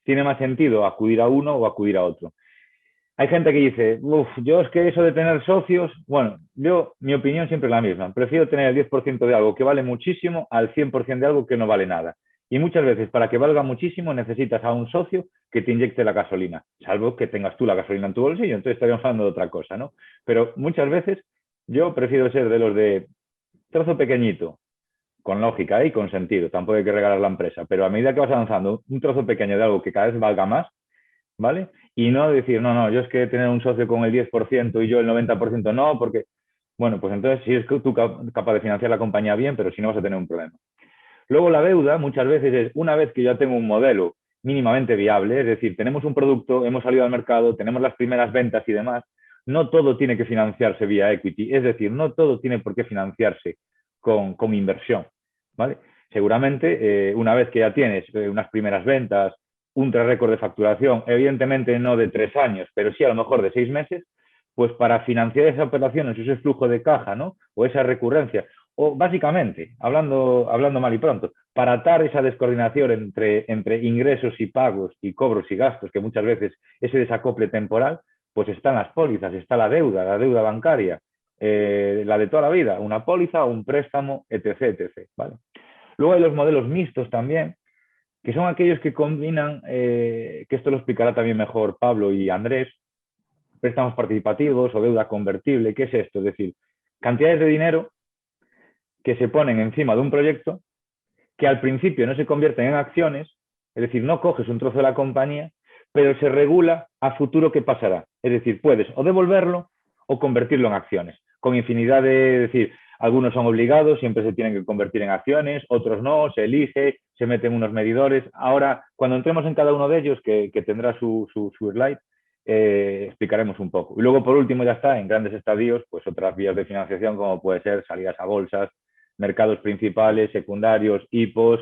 tiene más sentido acudir a uno o acudir a otro. Hay gente que dice, yo es que eso de tener socios, bueno, mi opinión siempre es la misma. Prefiero tener el 10% de algo que vale muchísimo al 100% de algo que no vale nada. Y muchas veces, para que valga muchísimo, necesitas a un socio que te inyecte la gasolina, salvo que tengas tú la gasolina en tu bolsillo, entonces estaríamos hablando de otra cosa, ¿no? Pero muchas veces yo prefiero ser de los de trozo pequeñito, con lógica y con sentido, tampoco hay que regalar la empresa, pero a medida que vas avanzando, un trozo pequeño de algo que cada vez valga más, ¿vale? Y no decir, no, yo es que tener un socio con el 10% y yo el 90% no, porque, bueno, pues entonces sí es que tú capaz de financiar la compañía bien, pero si no vas a tener un problema. Luego la deuda muchas veces es, una vez que ya tengo un modelo mínimamente viable, es decir, tenemos un producto, hemos salido al mercado, tenemos las primeras ventas y demás, no todo tiene que financiarse vía equity, es decir, no todo tiene por qué financiarse con inversión, ¿vale? Seguramente, una vez que ya tienes unas primeras ventas, un track record de facturación, evidentemente no de 3 años, pero sí a lo mejor de 6 meses, pues para financiar esa operación, ese flujo de caja, ¿no? O esa recurrencia, o básicamente, hablando mal y pronto, para atar esa descoordinación entre ingresos y pagos y cobros y gastos, que muchas veces ese desacople temporal, pues están las pólizas, está la deuda bancaria, la de toda la vida, una póliza, un préstamo, etc. ¿Vale? Luego hay los modelos mixtos también, que son aquellos que combinan, que esto lo explicará también mejor Pablo y Andrés, préstamos participativos o deuda convertible. ¿Qué es esto? Es decir, cantidades de dinero que se ponen encima de un proyecto que al principio no se convierten en acciones, es decir, no coges un trozo de la compañía, pero se regula a futuro qué pasará. Es decir, puedes o devolverlo o convertirlo en acciones, con infinidad de, es decir, algunos son obligados, siempre se tienen que convertir en acciones, otros no, se elige, se meten unos medidores. Ahora, cuando entremos en cada uno de ellos, que tendrá su slide, explicaremos un poco. Y luego, por último, ya está, en grandes estadios, pues otras vías de financiación, como puede ser salidas a bolsas, mercados principales, secundarios, IPOs,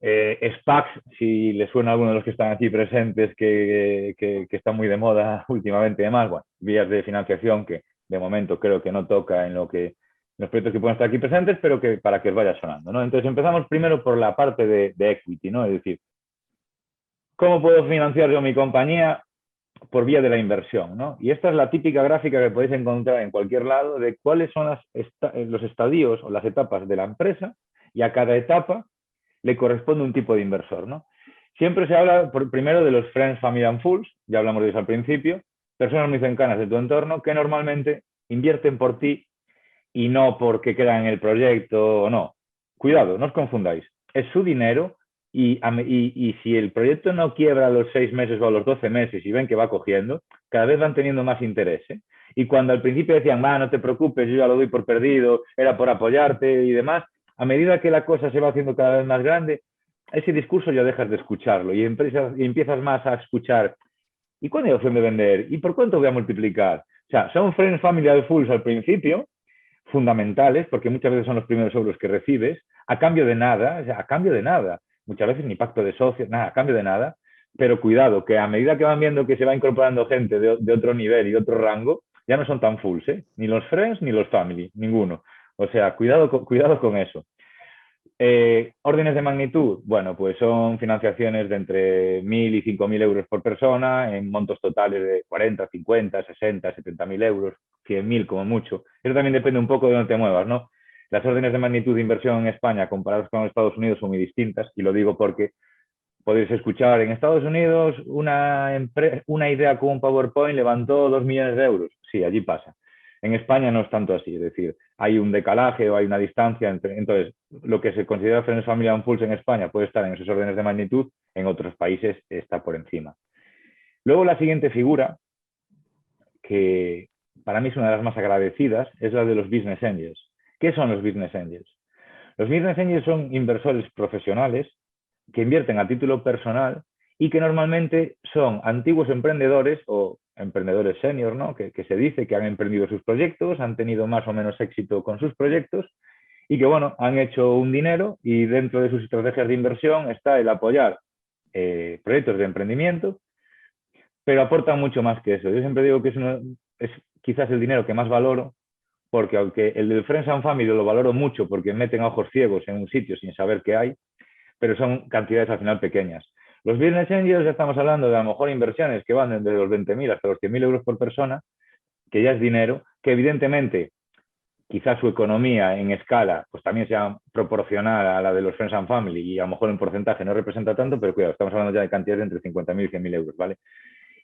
SPACs, si les suena a alguno de los que están aquí presentes, que están muy de moda últimamente y demás, bueno, vías de financiación que de momento creo que no toca en los proyectos que pueden estar aquí presentes, pero que para que os vaya sonando, ¿no? Entonces empezamos primero por la parte de equity, ¿no? Es decir, ¿cómo puedo financiar yo mi compañía? Por vía de la inversión, ¿no? Y esta es la típica gráfica que podéis encontrar en cualquier lado de cuáles son los estadios o las etapas de la empresa, y a cada etapa le corresponde un tipo de inversor, ¿no? Siempre se habla primero de los friends, family and fools, ya hablamos de eso al principio, personas muy cercanas de tu entorno que normalmente invierten por ti y no porque quedan en el proyecto o no. Cuidado, no os confundáis. Es su dinero y si el proyecto no quiebra a los 6 meses o a los 12 meses y ven que va cogiendo, cada vez van teniendo más interés, ¿eh? Y cuando al principio decían, no te preocupes, yo ya lo doy por perdido, era por apoyarte y demás, a medida que la cosa se va haciendo cada vez más grande, ese discurso ya dejas de escucharlo y empiezas más a escuchar, ¿y cuándo hay opción de vender? ¿Y por cuánto voy a multiplicar? O sea, son friends, family and fools al principio, fundamentales, porque muchas veces son los primeros euros que recibes, a cambio de nada, o sea, a cambio de nada. Muchas veces ni pacto de socios, nada, a cambio de nada. Pero cuidado, que a medida que van viendo que se va incorporando gente de otro nivel y de otro rango, ya no son tan fulls, ¿eh? Ni los friends ni los family, ninguno. O sea, cuidado con eso. Órdenes de magnitud, bueno, pues son financiaciones de entre 1.000 y 5.000 euros por persona, en montos totales de 40, 50, 60, 70.000 euros, 100.000 como mucho. Eso también depende un poco de dónde te muevas, ¿no? Las órdenes de magnitud de inversión en España comparadas con Estados Unidos son muy distintas, y lo digo porque podéis escuchar, en Estados Unidos una idea con un PowerPoint levantó 2 millones de euros. Sí, allí pasa. En España no es tanto así, es decir, hay un decalaje o hay una distancia entre... Entonces, lo que se considera Friends, Family and Fools en España puede estar en esos órdenes de magnitud, en otros países está por encima. Luego la siguiente figura, que para mí es una de las más agradecidas, es la de los Business Angels. ¿Qué son los Business Angels? Los Business Angels son inversores profesionales que invierten a título personal y que normalmente son antiguos emprendedores o emprendedores senior, ¿no? Que se dice que han emprendido sus proyectos, han tenido más o menos éxito con sus proyectos y que, bueno, han hecho un dinero, y dentro de sus estrategias de inversión está el apoyar proyectos de emprendimiento, pero aportan mucho más que eso. Yo siempre digo que es quizás el dinero que más valoro, porque aunque el del Friends and Family lo valoro mucho porque meten a ojos ciegos en un sitio sin saber qué hay, pero son cantidades al final pequeñas. Los Business Angels ya estamos hablando de a lo mejor inversiones que van desde los 20.000 hasta los 100.000 euros por persona, que ya es dinero, que evidentemente quizás su economía en escala pues también sea proporcional a la de los Friends and Family y a lo mejor en porcentaje no representa tanto, pero cuidado, estamos hablando ya de cantidades de entre 50.000 y 100.000 euros, ¿vale?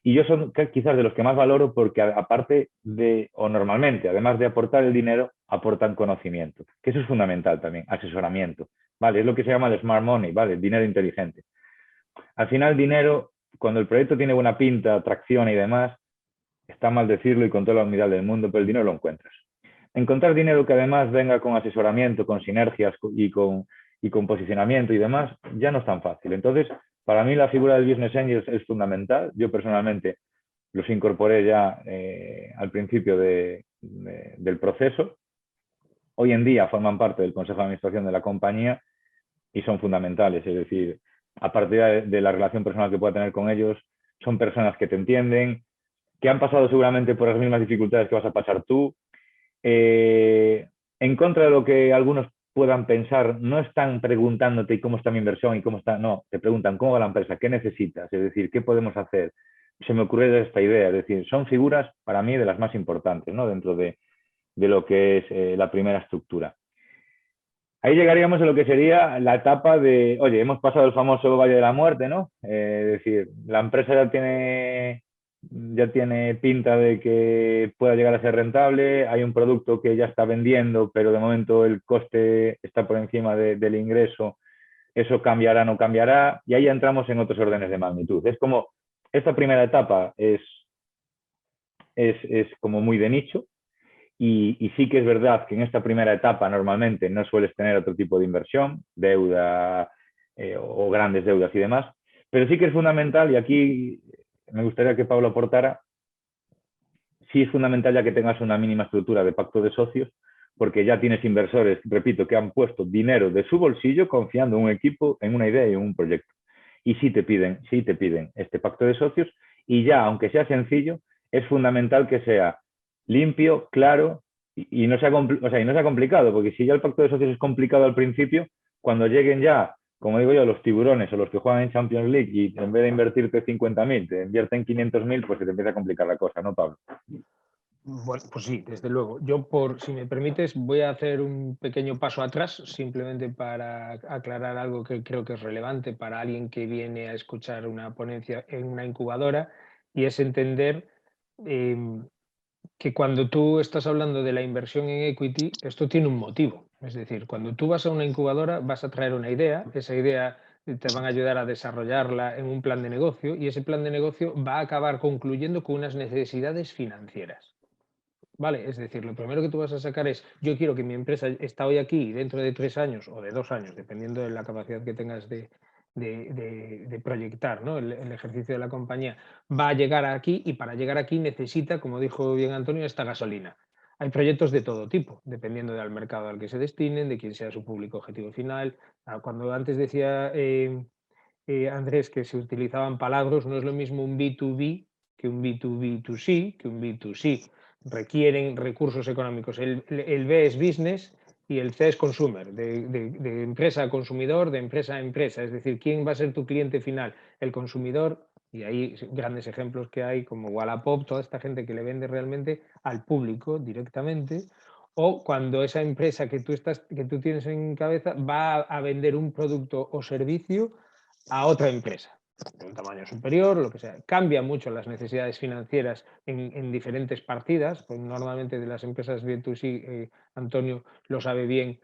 Y yo son quizás de los que más valoro porque aparte de, o normalmente, además de aportar el dinero, aportan conocimiento, que eso es fundamental también, asesoramiento, ¿vale? Es lo que se llama el smart money, ¿vale? El dinero inteligente. Al final, dinero, cuando el proyecto tiene buena pinta, tracción y demás, está mal decirlo y con toda la humildad del mundo, pero el dinero lo encuentras. Encontrar dinero que además venga con asesoramiento, con sinergias y con posicionamiento y demás, ya no es tan fácil. Entonces, para mí la figura del Business Angel es fundamental. Yo personalmente los incorporé ya al principio del proceso. Hoy en día forman parte del Consejo de Administración de la compañía y son fundamentales. Es decir, a partir de la relación personal que pueda tener con ellos, son personas que te entienden, que han pasado seguramente por las mismas dificultades que vas a pasar tú. En contra de lo que algunos puedan pensar, no están preguntándote cómo está mi inversión y cómo está, no, te preguntan cómo va la empresa, qué necesitas, es decir, qué podemos hacer. Se me ocurre esta idea, es decir, son figuras para mí de las más importantes, ¿no? Dentro de lo que es la primera estructura. Ahí llegaríamos a lo que sería la etapa de, oye, hemos pasado el famoso Valle de la Muerte, ¿no? Es decir, la empresa ya tiene pinta de que pueda llegar a ser rentable, hay un producto que ya está vendiendo, pero de momento el coste está por encima del ingreso, eso cambiará, no cambiará, y ahí entramos en otros órdenes de magnitud. Es como, esta primera etapa es como muy de nicho, y sí que es verdad que en esta primera etapa normalmente no sueles tener otro tipo de inversión, deuda o grandes deudas y demás, pero sí que es fundamental, y aquí me gustaría que Pablo aportara, sí es fundamental ya que tengas una mínima estructura de pacto de socios, porque ya tienes inversores, repito, que han puesto dinero de su bolsillo confiando en un equipo, en una idea y en un proyecto. Y sí te piden este pacto de socios, y ya, aunque sea sencillo, es fundamental que sea limpio, claro y no sea complicado, porque si ya el pacto de socios es complicado al principio, cuando lleguen ya, como digo yo, los tiburones o los que juegan en Champions League y en vez de invertirte 50.000, te invierten 500.000, pues se te empieza a complicar la cosa, ¿no, Pablo? Bueno, pues sí, desde luego. Yo, si me permites, voy a hacer un pequeño paso atrás, simplemente para aclarar algo que creo que es relevante para alguien que viene a escuchar una ponencia en una incubadora, y es entender que cuando tú estás hablando de la inversión en equity, esto tiene un motivo. Es decir, cuando tú vas a una incubadora, vas a traer una idea, esa idea te van a ayudar a desarrollarla en un plan de negocio, y ese plan de negocio va a acabar concluyendo con unas necesidades financieras. ¿Vale? Es decir, lo primero que tú vas a sacar es, yo quiero que mi empresa está hoy aquí y dentro de 3 años o de 2 años, dependiendo de la capacidad que tengas de proyectar, ¿no? el ejercicio de la compañía, va a llegar aquí, y para llegar aquí necesita, como dijo bien Antonio, esta gasolina. Hay proyectos de todo tipo, dependiendo del mercado al que se destinen, de quién sea su público objetivo final. Cuando antes decía Andrés que se utilizaban palabras, no es lo mismo un B2B que un B2B2C, que un B2C. Requieren recursos económicos. El B es business y el C es consumer, de empresa a consumidor, de empresa a empresa. Es decir, ¿quién va a ser tu cliente final? El consumidor, y hay grandes ejemplos que hay como Wallapop, toda esta gente que le vende realmente al público directamente, o cuando esa empresa que tú tienes en cabeza va a vender un producto o servicio a otra empresa de un tamaño superior, lo que sea. Cambian mucho las necesidades financieras en diferentes partidas, pues normalmente de las empresas B2C, Antonio lo sabe bien,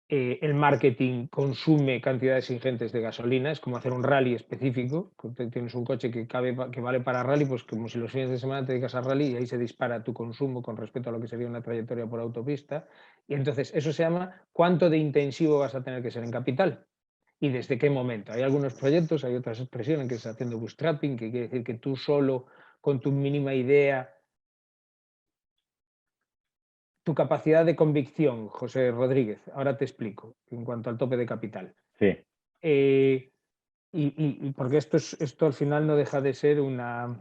el marketing consume cantidades ingentes de gasolina, es como hacer un rally específico, tienes un coche que vale para rally, pues como si los fines de semana te dedicas a rally y ahí se dispara tu consumo con respecto a lo que sería una trayectoria por autopista, y entonces eso se llama cuánto de intensivo vas a tener que ser en capital. ¿Y desde qué momento? Hay algunos proyectos, hay otras expresiones que se está haciendo bootstrapping, que quiere decir que tú solo, con tu mínima idea, tu capacidad de convicción, José Rodríguez, ahora te explico, en cuanto al tope de capital. Sí. Y porque esto al final no deja de ser una...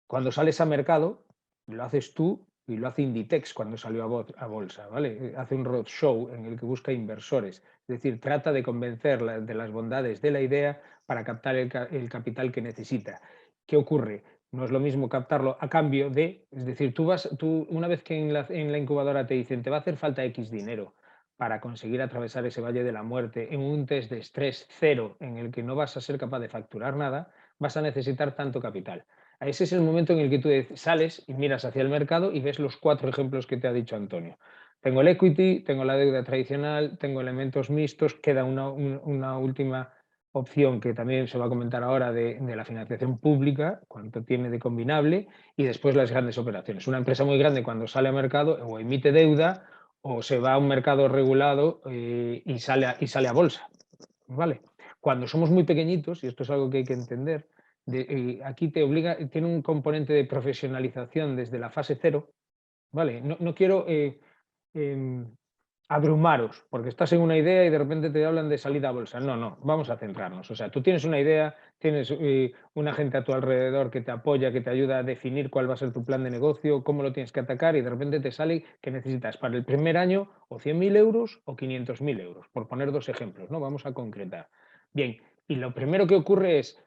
Cuando sales a mercado, lo haces tú y lo hace Inditex cuando salió a bolsa, ¿vale? Hace un roadshow en el que busca inversores. Es decir, trata de convencer de las bondades de la idea para captar el capital que necesita. ¿Qué ocurre? No es lo mismo captarlo a cambio de, es decir, tú una vez que en la incubadora te dicen te va a hacer falta X dinero para conseguir atravesar ese valle de la muerte en un test de estrés cero en el que no vas a ser capaz de facturar nada, vas a necesitar tanto capital. Ese es el momento en el que tú sales y miras hacia el mercado y ves los 4 ejemplos que te ha dicho Antonio. Tengo el equity, tengo la deuda tradicional, tengo elementos mixtos, queda una última opción que también se va a comentar ahora de la financiación pública, cuánto tiene de combinable, y después las grandes operaciones. Una empresa muy grande cuando sale a mercado o emite deuda o se va a un mercado regulado y sale a bolsa. ¿Vale? Cuando somos muy pequeñitos, y esto es algo que hay que entender, aquí tiene un componente de profesionalización desde la fase 0, ¿vale? No quiero abrumaros, porque estás en una idea y de repente te hablan de salida a bolsa. No, vamos a centrarnos. O sea, tú tienes una idea, tienes una gente a tu alrededor que te apoya, que te ayuda a definir cuál va a ser tu plan de negocio, cómo lo tienes que atacar y de repente te sale que necesitas para el primer año o 100.000 euros o 500.000 euros, por poner 2 ejemplos, ¿no? Vamos a concretar. Bien, y lo primero que ocurre es,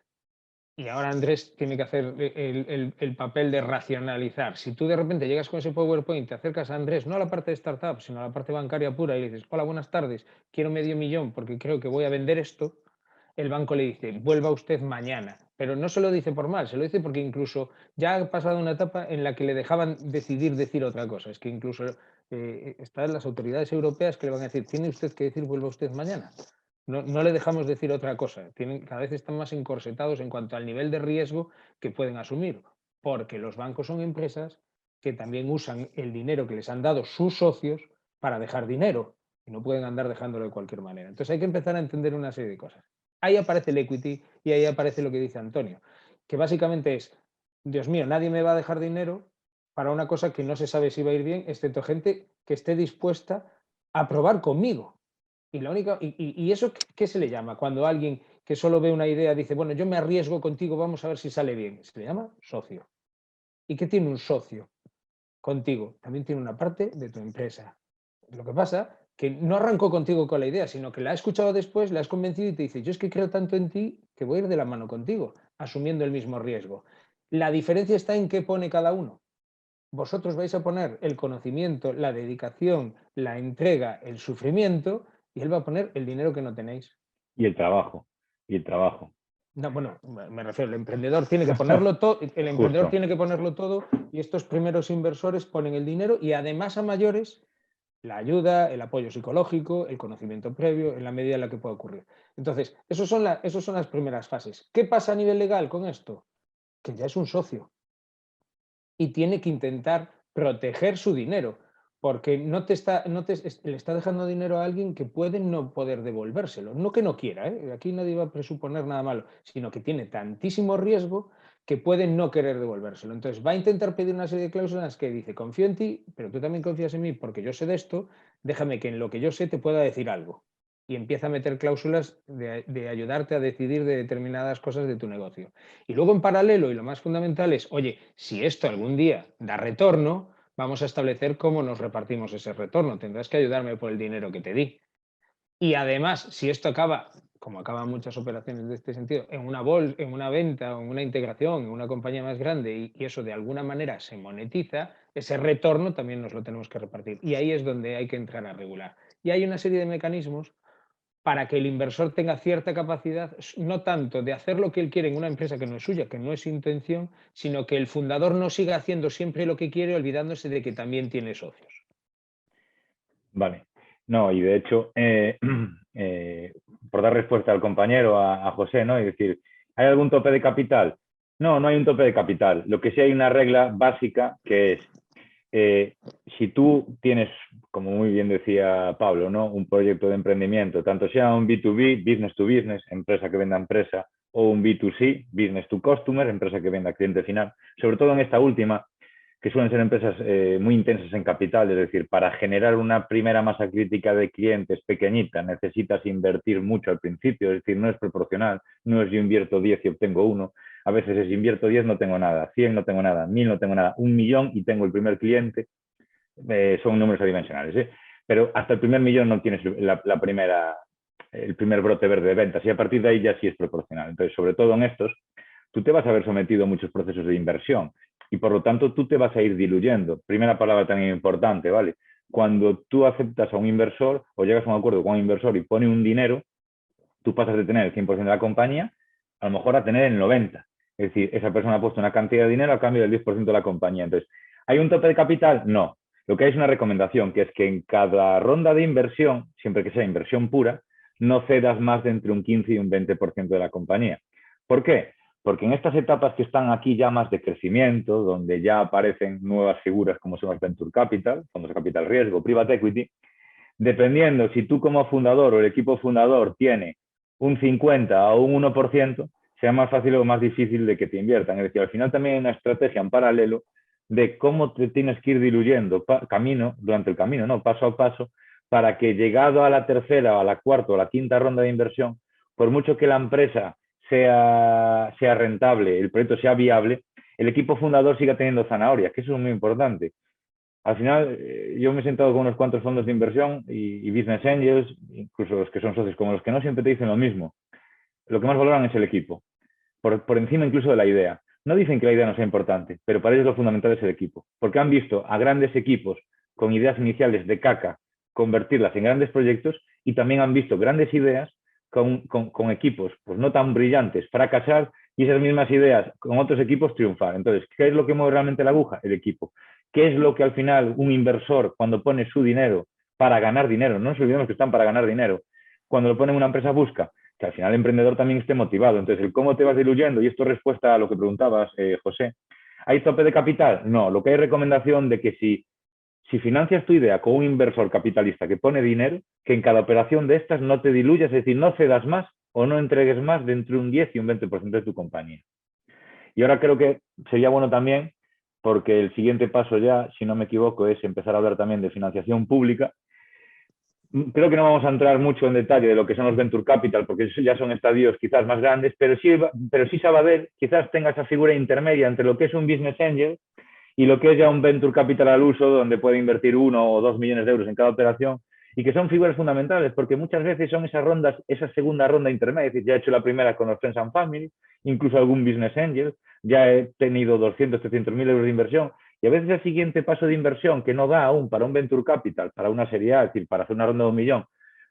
y ahora Andrés tiene que hacer el papel de racionalizar. Si tú de repente llegas con ese PowerPoint, te acercas a Andrés, no a la parte de startup, sino a la parte bancaria pura y le dices, hola, buenas tardes, quiero $500.000 porque creo que voy a vender esto, el banco le dice, vuelva usted mañana. Pero no se lo dice por mal, se lo dice porque incluso ya ha pasado una etapa en la que le dejaban decir otra cosa. Es que incluso están las autoridades europeas que le van a decir, tiene usted que decir, vuelva usted mañana. No le dejamos decir otra cosa. Cada vez están más encorsetados en cuanto al nivel de riesgo que pueden asumir, porque los bancos son empresas que también usan el dinero que les han dado sus socios para dejar dinero y no pueden andar dejándolo de cualquier manera. Entonces hay que empezar a entender una serie de cosas. Ahí aparece el equity y ahí aparece lo que dice Antonio, que básicamente es, Dios mío, nadie me va a dejar dinero para una cosa que no se sabe si va a ir bien, excepto gente que esté dispuesta a probar conmigo. ¿Y eso qué se le llama? Cuando alguien que solo ve una idea dice, bueno, yo me arriesgo contigo, vamos a ver si sale bien. Se le llama socio. ¿Y qué tiene un socio contigo? También tiene una parte de tu empresa. Lo que pasa que no arrancó contigo con la idea, sino que la ha escuchado después, la has convencido y te dice, yo es que creo tanto en ti que voy a ir de la mano contigo, asumiendo el mismo riesgo. La diferencia está en qué pone cada uno. Vosotros vais a poner el conocimiento, la dedicación, la entrega, el sufrimiento, y él va a poner el dinero que no tenéis. Y el trabajo. No, bueno, me refiero, el emprendedor tiene que ponerlo todo, tiene que ponerlo todo y estos primeros inversores ponen el dinero y además a mayores la ayuda, el apoyo psicológico, el conocimiento previo, en la medida en la que pueda ocurrir. Entonces, esos son las primeras fases. ¿Qué pasa a nivel legal con esto? Que ya es un socio y tiene que intentar proteger su dinero. Porque le está dejando dinero a alguien que puede no poder devolvérselo. No que no quiera, aquí nadie va a presuponer nada malo, sino que tiene tantísimo riesgo que puede no querer devolvérselo. Entonces va a intentar pedir una serie de cláusulas que dice, confío en ti, pero tú también confías en mí porque yo sé de esto, déjame que en lo que yo sé te pueda decir algo. Y empieza a meter cláusulas de ayudarte a decidir de determinadas cosas de tu negocio. Y luego en paralelo, y lo más fundamental es, oye, si esto algún día da retorno, vamos a establecer cómo nos repartimos ese retorno. Tendrás que ayudarme por el dinero que te di. Y además, si esto acaba, como acaban muchas operaciones de este sentido, en una venta o en una integración, en una compañía más grande y eso de alguna manera se monetiza, ese retorno también nos lo tenemos que repartir. Y ahí es donde hay que entrar a regular. Y hay una serie de mecanismos para que el inversor tenga cierta capacidad, no tanto de hacer lo que él quiere en una empresa que no es suya, que no es su intención, sino que el fundador no siga haciendo siempre lo que quiere, olvidándose de que también tiene socios. Vale. No, y de hecho, por dar respuesta al compañero, a José, ¿no? Y decir, ¿hay algún tope de capital? No, no hay un tope de capital. Lo que sí hay una regla básica que es, si tú tienes, como muy bien decía Pablo, ¿no? Un proyecto de emprendimiento, tanto sea un B2B, business to business, empresa que venda empresa, o un B2C, business to customer, empresa que venda cliente final, sobre todo en esta última, que suelen ser empresas muy intensas en capital, es decir, para generar una primera masa crítica de clientes pequeñita necesitas invertir mucho al principio, es decir, no es proporcional, no es yo invierto 10 y obtengo 1, a veces es invierto 10 no tengo nada, 100 no tengo nada, 1000 no tengo nada, 1.000.000 y tengo el primer cliente, son números adimensionales, pero hasta el primer millón no tienes el primer brote verde de ventas y a partir de ahí ya sí es proporcional. Entonces, sobre todo en estos, tú te vas a ver sometido a muchos procesos de inversión y por lo tanto tú te vas a ir diluyendo. Primera palabra también importante, ¿vale? Cuando tú aceptas a un inversor o llegas a un acuerdo con un inversor y pone un dinero, tú pasas de tener el 100% de la compañía a lo mejor a tener el 90%. Es decir, esa persona ha puesto una cantidad de dinero a cambio del 10% de la compañía. Entonces, ¿hay un tope de capital? No. Lo que hay es una recomendación, que es que en cada ronda de inversión, siempre que sea inversión pura, no cedas más de entre un 15 y un 20% de la compañía. ¿Por qué? Porque en estas etapas que están aquí ya más de crecimiento, donde ya aparecen nuevas figuras como son los Venture Capital, fondos de capital riesgo, Private Equity, dependiendo si tú como fundador o el equipo fundador tiene un 50 o un 1%, sea más fácil o más difícil de que te inviertan. Es decir, al final también hay una estrategia en paralelo de cómo te tienes que ir diluyendo durante el camino, ¿no? Paso a paso, para que llegado a la tercera, o a la cuarta o a la quinta ronda de inversión, por mucho que la empresa sea rentable, el proyecto sea viable, el equipo fundador siga teniendo zanahorias, que eso es muy importante. Al final, yo me he sentado con unos cuantos fondos de inversión y business angels, incluso los que son socios como los que no, siempre te dicen lo mismo. Lo que más valoran es el equipo, por encima incluso de la idea. No dicen que la idea no sea importante, pero para ellos lo fundamental es el equipo, porque han visto a grandes equipos con ideas iniciales de caca convertirlas en grandes proyectos y también han visto grandes ideas con equipos pues no tan brillantes fracasar y esas mismas ideas con otros equipos triunfar. Entonces, ¿qué es lo que mueve realmente la aguja? El equipo. ¿Qué es lo que al final un inversor, cuando pone su dinero para ganar dinero, no nos olvidemos que están para ganar dinero, cuando lo pone en una empresa busca? Que al final el emprendedor también esté motivado. Entonces, el cómo te vas diluyendo, y esto es respuesta a lo que preguntabas, José, ¿hay tope de capital? No, lo que hay recomendación de que si financias tu idea con un inversor capitalista que pone dinero, que en cada operación de estas no te diluyas, es decir, no cedas más o no entregues más de entre un 10 y un 20% de tu compañía. Y ahora creo que sería bueno también, porque el siguiente paso ya, si no me equivoco, es empezar a hablar también de financiación pública. Creo que no vamos a entrar mucho en detalle de lo que son los Venture Capital, porque ya son estadios quizás más grandes, pero sí Sabadell quizás tenga esa figura intermedia entre lo que es un Business Angel y lo que es ya un Venture Capital al uso, donde puede invertir 1 o 2 millones de euros en cada operación, y que son figuras fundamentales, porque muchas veces son esas rondas, esa segunda ronda intermedia. Es decir, ya he hecho la primera con los Friends and Family, incluso algún Business Angel, ya he tenido 200, 300.000 euros de inversión, y a veces el siguiente paso de inversión, que no da aún para un Venture Capital, para una serie A, es decir, para hacer una ronda de 1 millón,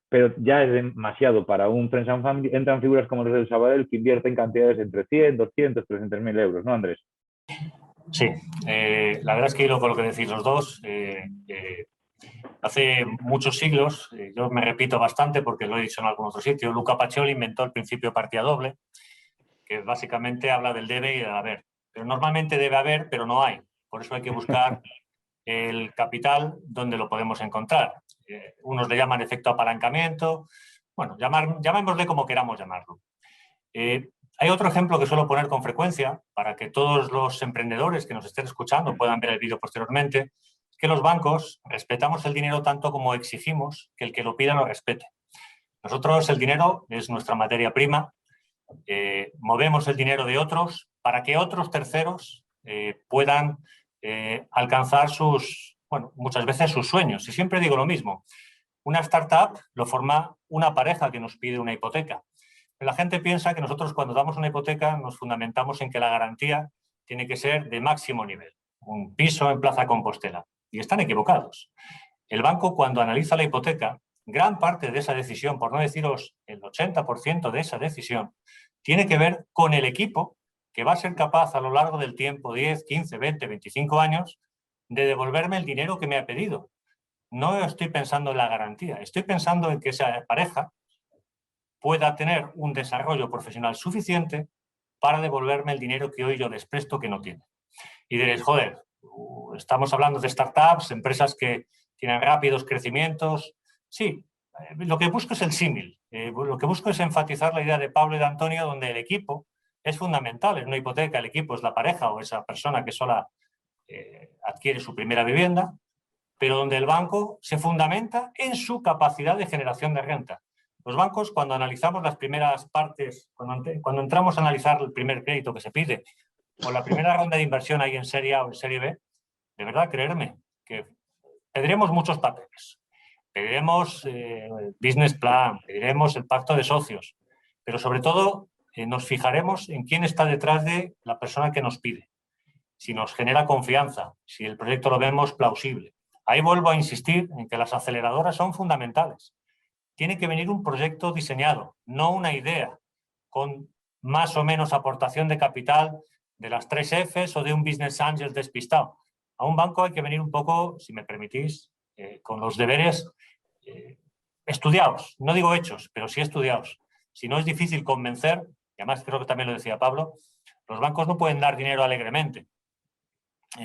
pero ya es demasiado para un Friends and Family, entran figuras como los del Sabadell, que invierten cantidades entre 100, 200, 300.000 euros, ¿no, Andrés? Sí, la verdad es que hilo con lo que decís los dos. Hace muchos siglos, yo me repito bastante porque lo he dicho en algún otro sitio, Luca Pacioli inventó el principio de partida doble, que básicamente habla del debe y del haber. Pero normalmente debe haber, pero no hay. Por eso hay que buscar el capital donde lo podemos encontrar. Unos le llaman efecto apalancamiento, bueno, llamémosle como queramos llamarlo. Hay otro ejemplo que suelo poner con frecuencia para que todos los emprendedores que nos estén escuchando puedan ver el vídeo posteriormente, es que los bancos respetamos el dinero tanto como exigimos que el que lo pida lo respete. Nosotros el dinero es nuestra materia prima, movemos el dinero de otros para que otros terceros puedan alcanzar muchas veces sus sueños. Y siempre digo lo mismo, una startup lo forma una pareja que nos pide una hipoteca. La gente piensa que nosotros cuando damos una hipoteca nos fundamentamos en que la garantía tiene que ser de máximo nivel, un piso en Plaza Compostela, y están equivocados. El banco, cuando analiza la hipoteca, gran parte de esa decisión, por no deciros el 80% de esa decisión, tiene que ver con el equipo que va a ser capaz a lo largo del tiempo, 10, 15, 20, 25 años, de devolverme el dinero que me ha pedido. No estoy pensando en la garantía, estoy pensando en que esa pareja pueda tener un desarrollo profesional suficiente para devolverme el dinero que hoy yo les presto que no tiene. Y diréis, joder, estamos hablando de startups, empresas que tienen rápidos crecimientos. Sí, lo que busco es el símil. Lo que busco es enfatizar la idea de Pablo y de Antonio, donde el equipo es fundamental. En una hipoteca el equipo es la pareja o esa persona que sola adquiere su primera vivienda, pero donde el banco se fundamenta en su capacidad de generación de renta. Los bancos, cuando analizamos las primeras partes, cuando entramos a analizar el primer crédito que se pide o la primera ronda de inversión ahí en serie A o en serie B, de verdad, creerme, que pediremos muchos papeles, pediremos business plan, pediremos el pacto de socios, pero sobre todo nos fijaremos en quién está detrás de la persona que nos pide, si nos genera confianza, si el proyecto lo vemos plausible. Ahí vuelvo a insistir en que las aceleradoras son fundamentales. Tiene que venir un proyecto diseñado, no una idea, con más o menos aportación de capital de las 3 Fs o de un business angel despistado. A un banco hay que venir un poco, si me permitís, con los deberes estudiados. No digo hechos, pero sí estudiados. Si no, es difícil convencer, y además creo que también lo decía Pablo, los bancos no pueden dar dinero alegremente.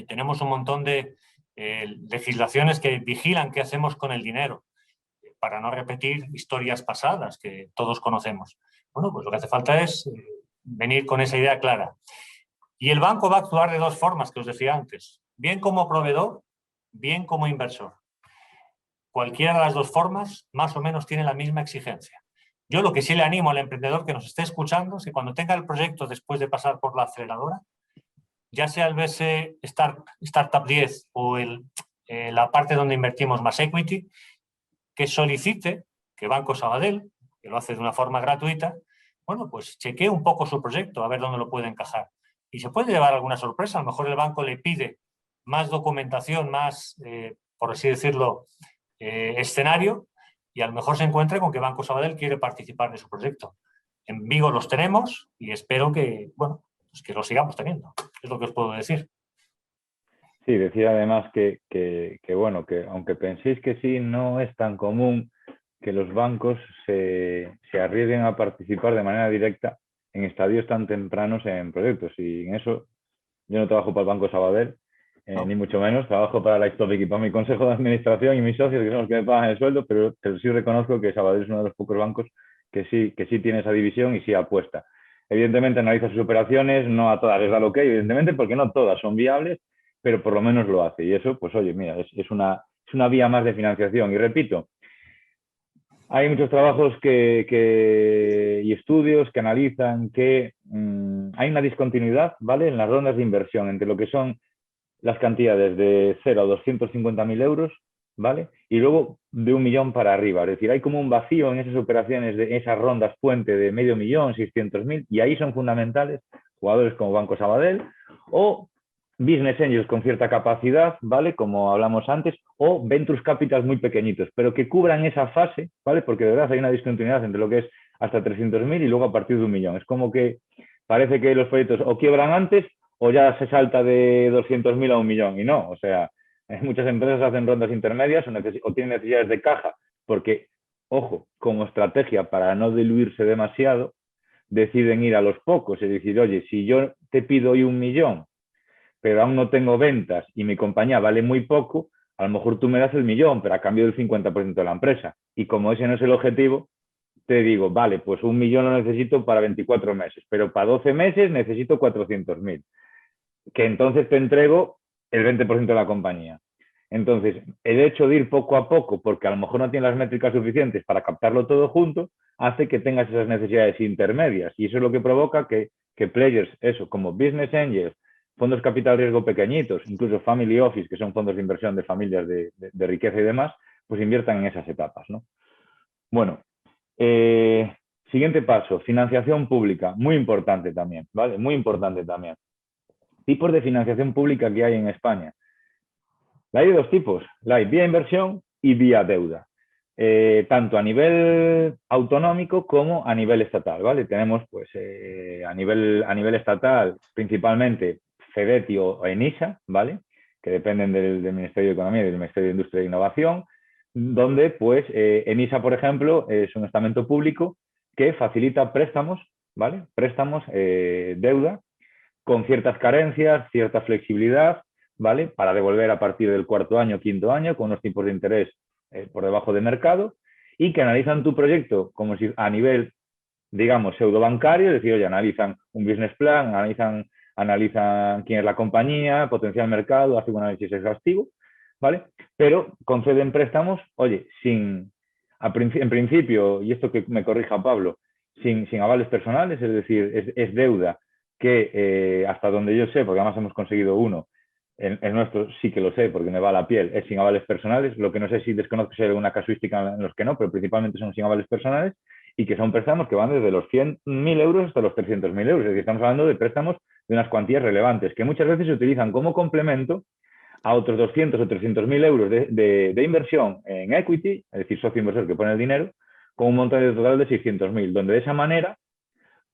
Tenemos un montón de legislaciones que vigilan qué hacemos con el dinero, para no repetir historias pasadas que todos conocemos. Bueno, pues lo que hace falta es venir con esa idea clara. Y el banco va a actuar de 2 formas, que os decía antes. Bien como proveedor, bien como inversor. Cualquiera de las 2 formas más o menos tiene la misma exigencia. Yo lo que sí le animo al emprendedor que nos esté escuchando es que cuando tenga el proyecto después de pasar por la aceleradora, ya sea el BS Startup 10 o la parte donde invertimos más equity, que solicite que Banco Sabadell, que lo hace de una forma gratuita, bueno, pues chequee un poco su proyecto, a ver dónde lo puede encajar. Y se puede llevar alguna sorpresa. A lo mejor el banco le pide más documentación, más, por así decirlo, escenario, y a lo mejor se encuentre con que Banco Sabadell quiere participar de su proyecto. En Vigo los tenemos y espero que, bueno, pues que los sigamos teniendo. Es lo que os puedo decir. Sí, decía además que bueno, que aunque penséis que sí, no es tan común que los bancos se arriesguen a participar de manera directa en estadios tan tempranos en proyectos. Y en eso yo no trabajo para el Banco Sabadell, ni mucho menos. Trabajo para Lighttopic y para mi consejo de administración y mis socios, que son los que me pagan el sueldo, pero sí reconozco que Sabadell es uno de los pocos bancos que sí tiene esa división y sí apuesta. Evidentemente analiza sus operaciones, no a todas les da lo que hay, evidentemente, porque no todas son viables, pero por lo menos lo hace. Y eso, pues oye, mira, es una vía más de financiación. Y repito, hay muchos trabajos y estudios que analizan que hay una discontinuidad, ¿vale?, en las rondas de inversión entre lo que son las cantidades de 0 a 250.000 euros, ¿vale?, y luego de 1 millón para arriba. Es decir, hay como un vacío en esas operaciones, de esas rondas puente de 500.000, 600.000, y ahí son fundamentales jugadores como Banco Sabadell o business angels con cierta capacidad, ¿vale?, como hablamos antes, o ventures capitals muy pequeñitos, pero que cubran esa fase, ¿vale?, porque de verdad hay una discontinuidad entre lo que es hasta 300.000 y luego a partir de 1 millón. Es como que parece que los proyectos o quiebran antes o ya se salta de 200.000 a 1 millón, y no, o sea, muchas empresas hacen rondas intermedias o tienen necesidades de caja, porque, ojo, como estrategia para no diluirse demasiado, deciden ir a los pocos, es decir, oye, si yo te pido hoy 1 millón, pero aún no tengo ventas y mi compañía vale muy poco, a lo mejor tú me das el 1 millón, pero a cambio del 50% de la empresa. Y como ese no es el objetivo, te digo, vale, pues 1 millón lo necesito para 24 meses, pero para 12 meses necesito 400.000, que entonces te entrego el 20% de la compañía. Entonces, el hecho de ir poco a poco, porque a lo mejor no tienes las métricas suficientes para captarlo todo junto, hace que tengas esas necesidades intermedias. Y eso es lo que provoca que players, eso, como business angels, fondos capital riesgo pequeñitos, incluso family office, que son fondos de inversión de familias de riqueza y demás, pues inviertan en esas etapas, ¿no? Bueno, siguiente paso, financiación pública, muy importante también, ¿vale? Muy importante también. Tipos de financiación pública que hay en España. La hay de 2 tipos, la hay vía inversión y vía deuda, tanto a nivel autonómico como a nivel estatal, ¿vale? Tenemos, pues, a nivel estatal, principalmente FEDETI o ENISA, ¿vale?, que dependen del Ministerio de Economía y del Ministerio de Industria e Innovación, donde, pues, ENISA, por ejemplo, es un estamento público que facilita préstamos, ¿vale?, préstamos, deuda, con ciertas carencias, cierta flexibilidad, ¿vale?, para devolver a partir del 4º año, 5º año, con unos tipos de interés por debajo de mercado, y que analizan tu proyecto como si a nivel, digamos, pseudobancario, es decir, oye, analizan un business plan, analizan quién es la compañía, potencial mercado, hacen un análisis exhaustivo, ¿vale? Pero conceden préstamos, oye, en principio, y esto que me corrija Pablo, sin avales personales, es decir, es deuda que hasta donde yo sé, porque además hemos conseguido uno, el nuestro sí que lo sé porque me va a la piel, es sin avales personales, lo que no sé si desconozco si hay alguna casuística en los que no, pero principalmente son sin avales personales, y que son préstamos que van desde los 100.000 euros hasta los 300.000 euros. Es decir, estamos hablando de préstamos de unas cuantías relevantes que muchas veces se utilizan como complemento a otros 200 o 300.000 euros de inversión en equity, es decir, socio inversor que pone el dinero, con un monto total de 600.000, donde de esa manera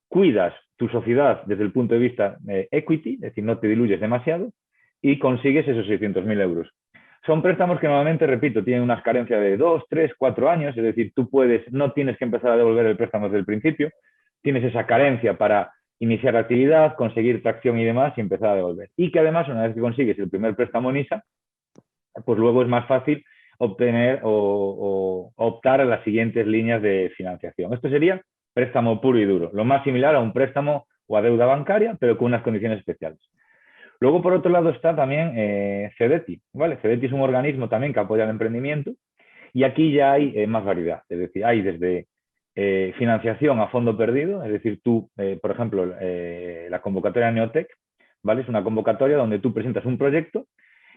cuidas tu sociedad desde el punto de vista equity, es decir, no te diluyes demasiado y consigues esos 600.000 euros. Son préstamos que normalmente, repito, tienen unas carencias de 2, 3, 4 años, es decir, tú no tienes que empezar a devolver el préstamo desde el principio, tienes esa carencia para iniciar actividad, conseguir tracción y demás y empezar a devolver. Y que además, una vez que consigues el primer préstamo en ISA, pues luego es más fácil obtener o optar a las siguientes líneas de financiación. Esto sería préstamo puro y duro, lo más similar a un préstamo o a deuda bancaria, pero con unas condiciones especiales. Luego, por otro lado, está también CEDETI, ¿vale? CEDETI es un organismo también que apoya el emprendimiento y aquí ya hay más variedad, es decir, hay desde financiación a fondo perdido, es decir, tú, por ejemplo, la convocatoria Neotec, ¿vale? Es una convocatoria donde tú presentas un proyecto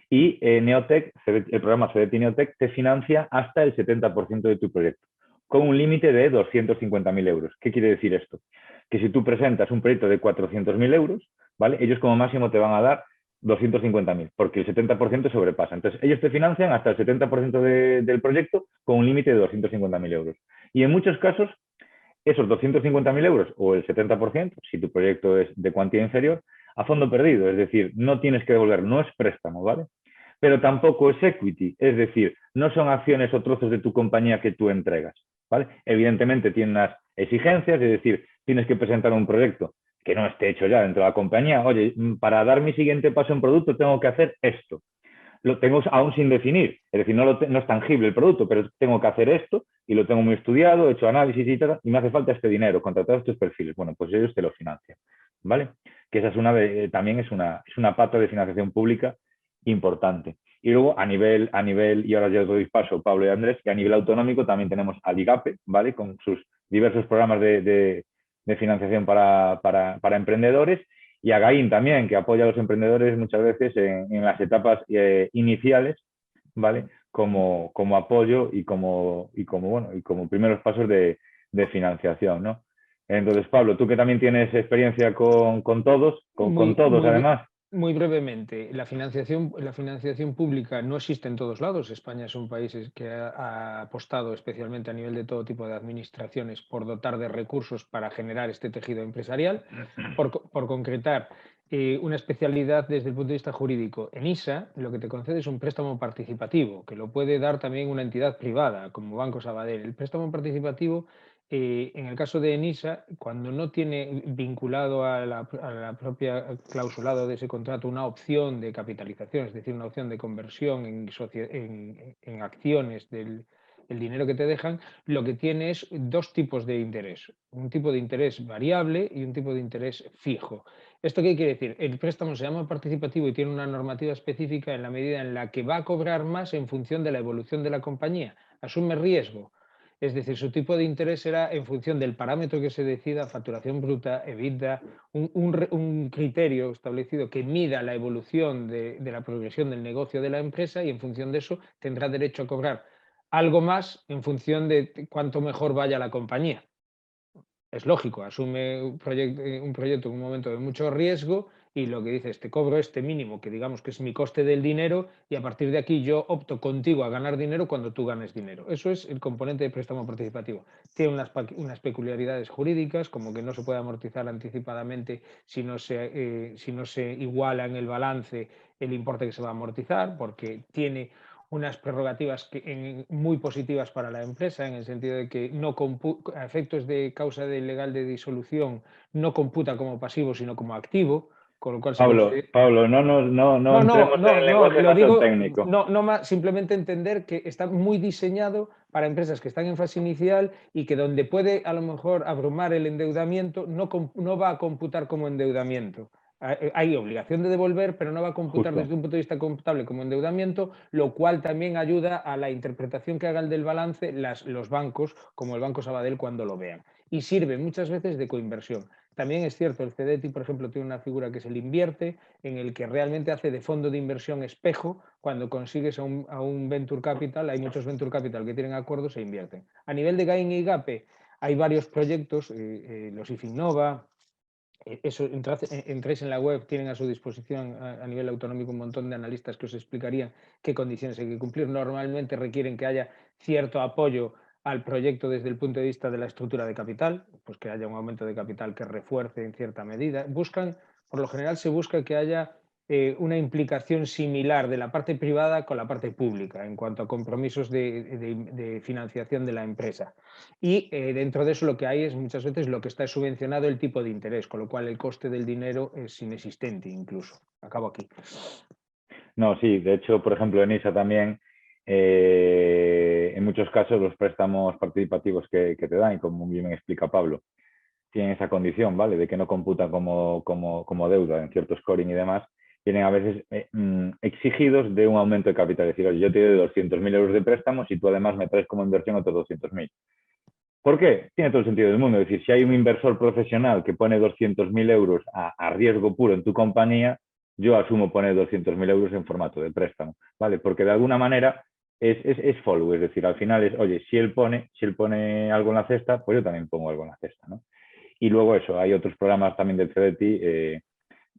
y Neotec, el programa CEDETI Neotec, te financia hasta el 70% de tu proyecto, con un límite de 250.000 euros. ¿Qué quiere decir esto? Que si tú presentas un proyecto de 400.000 euros, ¿vale? Ellos como máximo te van a dar 250.000, porque el 70% sobrepasa. Entonces, ellos te financian hasta el 70% del proyecto con un límite de 250.000 euros. Y en muchos casos, esos 250.000 euros o el 70%, si tu proyecto es de cuantía inferior, a fondo perdido, es decir, no tienes que devolver, no es préstamo, ¿vale? Pero tampoco es equity, es decir, no son acciones o trozos de tu compañía que tú entregas, ¿vale? Evidentemente tiene unas exigencias, es decir, tienes que presentar un proyecto que no esté hecho ya dentro de la compañía. Oye, para dar mi siguiente paso en producto tengo que hacer esto. Lo tengo aún sin definir, es decir, no es tangible el producto, pero tengo que hacer esto y lo tengo muy estudiado, he hecho análisis y tal, y me hace falta este dinero, contratar estos perfiles. Bueno, pues ellos te lo financian, ¿vale? Que esa es también es una pata de financiación pública importante. Y luego a nivel, y ahora ya os doy paso, Pablo y Andrés, que a nivel autonómico también tenemos al IGAPE, ¿vale? Con sus diversos programas de financiación para emprendedores, y a GAIN también, que apoya a los emprendedores muchas veces en las etapas iniciales, ¿vale? Como apoyo y como primeros pasos de financiación, ¿no? Entonces, Pablo, tú que también tienes experiencia con todos además. Muy brevemente, la financiación pública no existe en todos lados. España es un país que ha apostado especialmente a nivel de todo tipo de administraciones por dotar de recursos para generar este tejido empresarial. Por concretar, una especialidad desde el punto de vista jurídico. En ISA lo que te concede es un préstamo participativo, que lo puede dar también una entidad privada, como Banco Sabadell. El préstamo participativo, en el caso de ENISA, cuando no tiene vinculado a la propia clausulado de ese contrato una opción de capitalización, es decir, una opción de conversión en acciones del dinero que te dejan, lo que tiene es dos tipos de interés. Un tipo de interés variable y un tipo de interés fijo. ¿Esto qué quiere decir? El préstamo se llama participativo y tiene una normativa específica en la medida en la que va a cobrar más en función de la evolución de la compañía. Asume riesgo. Es decir, su tipo de interés será en función del parámetro que se decida, facturación bruta, EBITDA, un criterio establecido que mida la evolución de la progresión del negocio de la empresa, y en función de eso tendrá derecho a cobrar algo más en función de cuánto mejor vaya la compañía. Es lógico, asume un proyecto en un momento de mucho riesgo y lo que dice es: te cobro este mínimo, que digamos que es mi coste del dinero, y a partir de aquí yo opto contigo a ganar dinero cuando tú ganes dinero. Eso es el componente de préstamo participativo. Tiene unas peculiaridades jurídicas, como que no se puede amortizar anticipadamente si no se iguala en el balance el importe que se va a amortizar, porque tiene unas prerrogativas muy positivas para la empresa, en el sentido de que a efectos de causa legal de disolución no computa como pasivo, sino como activo, con lo cual Pablo, no entremos en el lenguaje más técnico. No, simplemente entender que está muy diseñado para empresas que están en fase inicial y que donde puede a lo mejor abrumar el endeudamiento no va a computar como endeudamiento. Hay obligación de devolver, pero no va a computar desde un punto de vista contable como endeudamiento, lo cual también ayuda a la interpretación que hagan del balance los bancos, como el Banco Sabadell, cuando lo vean. Y sirve muchas veces de coinversión. También es cierto, el CEDETI, por ejemplo, tiene una figura que es el invierte, en el que realmente hace de fondo de inversión espejo. Cuando consigues a un venture capital, hay muchos venture capital que tienen acuerdos e invierten. A nivel de GAIN y IGAPE, hay varios proyectos, los IFINNOVA, eso, entréis en la web, tienen a su disposición a nivel autonómico un montón de analistas que os explicarían qué condiciones hay que cumplir. Normalmente requieren que haya cierto apoyo al proyecto desde el punto de vista de la estructura de capital, pues que haya un aumento de capital que refuerce en cierta medida. Por lo general se busca que haya una implicación similar de la parte privada con la parte pública en cuanto a compromisos de financiación de la empresa. Y dentro de eso lo que hay es muchas veces lo que está subvencionado el tipo de interés, con lo cual el coste del dinero es inexistente incluso. Acabo aquí. No, sí, de hecho, por ejemplo, en ISA también, en muchos casos los préstamos participativos que te dan, y como bien explica Pablo, tienen esa condición, ¿vale? De que no computan como deuda en cierto scoring y demás, vienen a veces exigidos de un aumento de capital. Es decir, oye, yo te doy 200.000 euros de préstamos y tú además me traes como inversión otros 200.000. ¿Por qué? Tiene todo el sentido del mundo. Es decir, si hay un inversor profesional que pone 200.000 euros a riesgo puro en tu compañía, yo asumo poner 200.000 euros en formato de préstamo, ¿vale? Porque de alguna manera es follow, es decir, al final es, oye, si él pone algo en la cesta, pues yo también pongo algo en la cesta, ¿no? Y luego eso, hay otros programas también del CDTI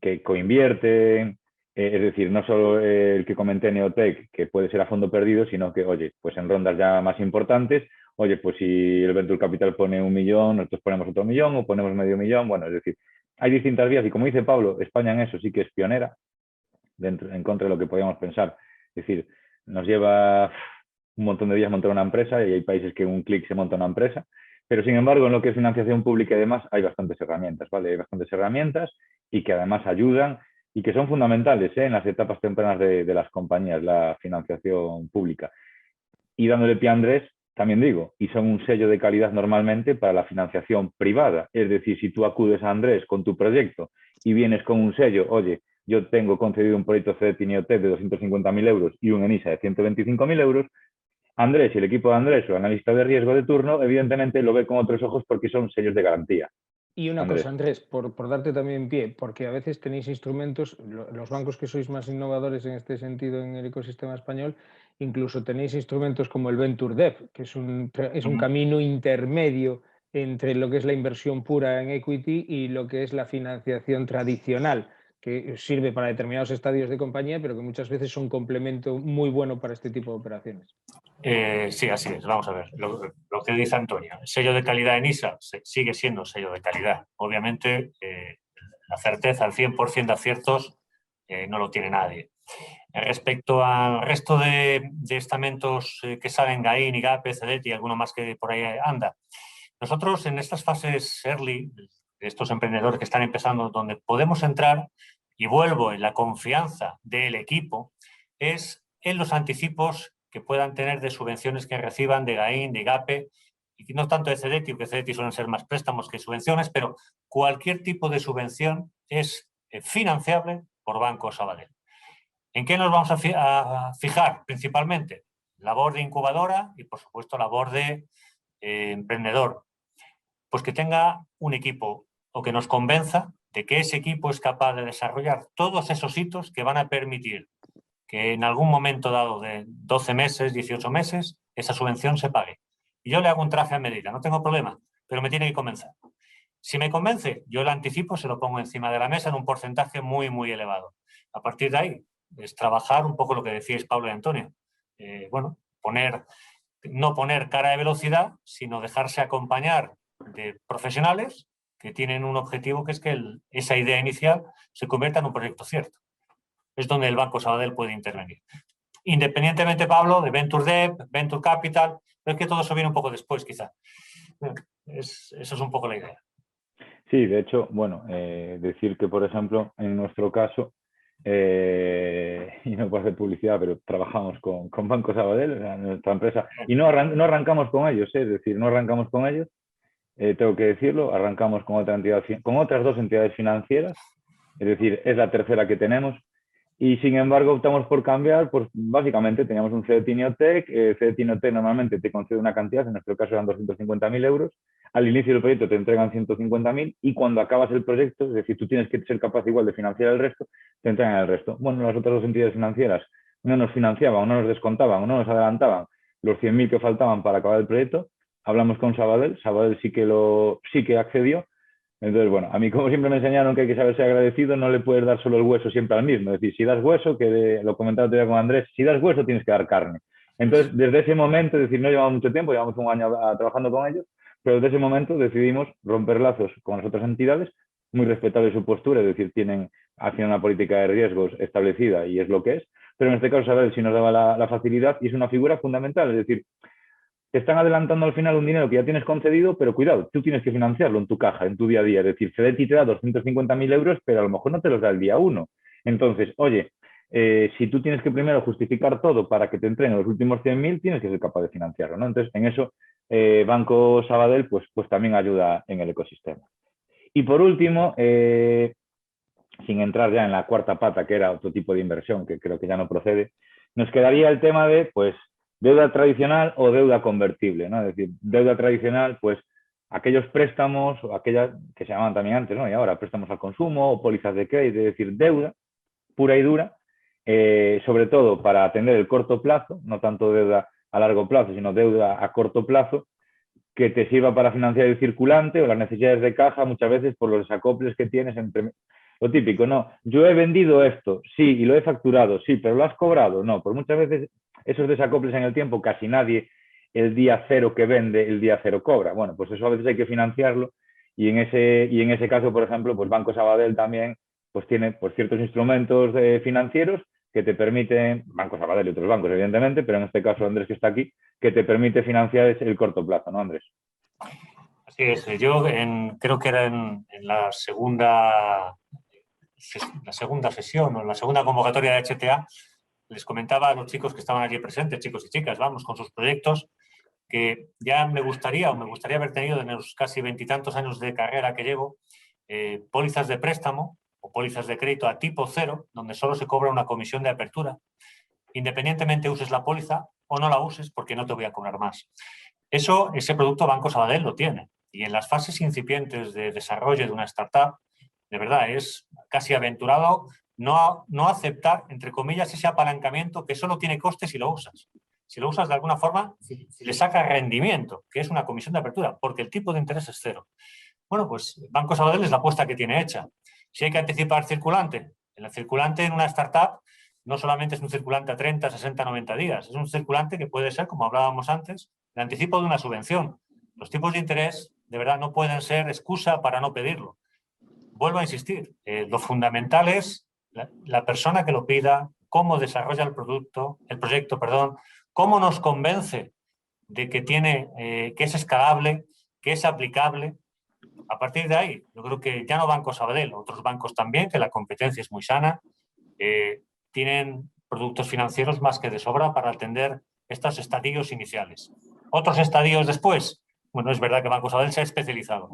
que coinvierten, es decir, no solo el que comenté, Neotech, que puede ser a fondo perdido, sino que, oye, pues en rondas ya más importantes, oye, pues si el Venture Capital pone 1 millón, nosotros ponemos otro millón o ponemos medio millón, bueno, es decir, hay distintas vías y como dice Pablo, España en eso sí que es pionera, en contra de lo que podíamos pensar. Es decir, nos lleva un montón de días montar una empresa y hay países que en un clic se monta una empresa, pero sin embargo en lo que es financiación pública y demás hay bastantes herramientas, ¿vale? Hay bastantes herramientas y que además ayudan y que son fundamentales en las etapas tempranas de las compañías, la financiación pública. Y dándole pie a Andrés, también digo, y son un sello de calidad normalmente para la financiación privada. Es decir, si tú acudes a Andrés con tu proyecto y vienes con un sello, oye, yo tengo concedido un proyecto CDTI Neotech de 250.000 euros y un ENISA de 125.000 euros, Andrés y el equipo de Andrés, o analista de riesgo de turno, evidentemente lo ve con otros ojos porque son sellos de garantía. Y una cosa, Andrés, por darte también pie, porque a veces tenéis instrumentos, los bancos que sois más innovadores en este sentido en el ecosistema español, incluso tenéis instrumentos como el Venture Debt, que es un camino intermedio entre lo que es la inversión pura en equity y lo que es la financiación tradicional, que sirve para determinados estadios de compañía, pero que muchas veces son un complemento muy bueno para este tipo de operaciones. Sí, así es. Vamos a ver. Lo que dice Antonio. El sello de calidad en ISA sigue siendo sello de calidad. Obviamente, la certeza al 100% de aciertos no lo tiene nadie. Respecto al resto de estamentos que salen, GAIN, IGAPE, CDTI y alguno más que por ahí anda, nosotros en estas fases early, de estos emprendedores que están empezando, donde podemos entrar, y vuelvo en la confianza del equipo, es en los anticipos que puedan tener de subvenciones que reciban de GAIN, de IGAPE, y no tanto de CDTI, porque CDTI suelen ser más préstamos que subvenciones, pero cualquier tipo de subvención es financiable por Banco Sabadell. ¿En qué nos vamos a fijar principalmente? Labor de incubadora y, por supuesto, labor de emprendedor. Pues que tenga un equipo o que nos convenza de que ese equipo es capaz de desarrollar todos esos hitos que van a permitir que en algún momento dado de 12 meses, 18 meses, esa subvención se pague. Y yo le hago un traje a medida, no tengo problema, pero me tiene que convencer. Si me convence, yo el anticipo se lo pongo encima de la mesa en un porcentaje muy, muy elevado. A partir de ahí, es trabajar un poco lo que decíais Pablo y Antonio. Bueno, no poner cara de velocidad, sino dejarse acompañar de profesionales que tienen un objetivo, que es que esa idea inicial se convierta en un proyecto cierto. Es donde el Banco Sabadell puede intervenir. Independientemente, Pablo, de Venture Debt, Venture Capital, pero es que todo eso viene un poco después, quizá. Eso es un poco la idea. Sí, de hecho, bueno, decir que, por ejemplo, en nuestro caso, y no puedo hacer publicidad, pero trabajamos con Banco Sabadell, nuestra empresa, y no arrancamos con ellos, es decir, no arrancamos con ellos, tengo que decirlo, arrancamos con otras dos entidades financieras, es decir, es la tercera que tenemos, y sin embargo optamos por cambiar, pues básicamente teníamos un CDTI Neotech, CDTI Neotech normalmente te concede una cantidad, en nuestro caso eran 250.000 euros, al inicio del proyecto te entregan 150.000 y cuando acabas el proyecto, es decir, tú tienes que ser capaz igual de financiar el resto, te entregan el resto. Bueno, las otras dos entidades financieras no nos financiaban, no nos descontaban, no nos adelantaban los 100.000 que faltaban para acabar el proyecto, hablamos con Sabadell, Sabadell sí que accedió. Entonces, bueno, a mí como siempre me enseñaron que hay que saber ser agradecido, no le puedes dar solo el hueso siempre al mismo. Es decir, si das hueso, lo comentaba todavía con Andrés, si das hueso tienes que dar carne. Entonces, desde ese momento, es decir, no llevamos mucho tiempo, llevamos un año trabajando con ellos, pero desde ese momento decidimos romper lazos con las otras entidades, muy respetable su postura, es decir, hacen una política de riesgos establecida y es lo que es, pero en este caso Sabadell sí nos daba la facilidad y es una figura fundamental, es decir, te están adelantando al final un dinero que ya tienes concedido, pero cuidado, tú tienes que financiarlo en tu caja, en tu día a día. Es decir, Fidelity te da 250.000 euros, pero a lo mejor no te los da el día 1. Entonces, oye, si tú tienes que primero justificar todo para que te entreguen los últimos 100.000, tienes que ser capaz de financiarlo, ¿no? Entonces, en eso, Banco Sabadell pues también ayuda en el ecosistema. Y por último, sin entrar ya en la cuarta pata, que era otro tipo de inversión, que creo que ya no procede, nos quedaría el tema de, pues, deuda tradicional o deuda convertible, ¿no? Es decir, deuda tradicional, pues aquellos préstamos o aquellas que se llamaban también antes, ¿no? Y ahora préstamos al consumo o pólizas de crédito, es decir, deuda pura y dura, sobre todo para atender el corto plazo, no tanto deuda a largo plazo, sino deuda a corto plazo, que te sirva para financiar el circulante o las necesidades de caja, muchas veces por los desacoples que tienes entre... Lo típico, no, yo he vendido esto, sí, y lo he facturado, sí, pero lo has cobrado, no, pues muchas veces esos desacoples en el tiempo, casi nadie el día cero que vende, el día cero cobra. Bueno, pues eso a veces hay que financiarlo y en ese caso, por ejemplo, pues Banco Sabadell también pues tiene pues ciertos instrumentos financieros que te permiten, Banco Sabadell y otros bancos evidentemente, pero en este caso Andrés que está aquí, que te permite financiar el corto plazo, ¿no, Andrés? Así es, yo creo que era en la segunda sesión o en la segunda convocatoria de HTA, les comentaba a los chicos que estaban allí presentes, chicos y chicas, vamos, con sus proyectos, que ya me gustaría haber tenido en los casi 20 y tantos años de carrera que llevo, pólizas de préstamo o pólizas de crédito a tipo cero, donde solo se cobra una comisión de apertura, independientemente uses la póliza o no la uses, porque no te voy a cobrar más. Ese producto Banco Sabadell lo tiene. Y en las fases incipientes de desarrollo de una startup, de verdad, es casi aventurado no aceptar, entre comillas, ese apalancamiento que solo tiene costes si lo usas. Si lo usas de alguna forma, si le sacas rendimiento, que es una comisión de apertura, porque el tipo de interés es cero. Bueno, pues Banco Sabadell es la apuesta que tiene hecha. Si hay que anticipar circulante, el circulante en una startup no solamente es un circulante a 30, 60, 90 días, es un circulante que puede ser, como hablábamos antes, el anticipo de una subvención. Los tipos de interés, de verdad, no pueden ser excusa para no pedirlo. Vuelvo a insistir, lo fundamental es la persona que lo pida, cómo desarrolla el proyecto, cómo nos convence de que es escalable, que es aplicable. A partir de ahí, yo creo que ya no Banco Sabadell, otros bancos también, que la competencia es muy sana, tienen productos financieros más que de sobra para atender estos estadios iniciales. Otros estadios después, bueno, es verdad que Banco Sabadell se ha especializado,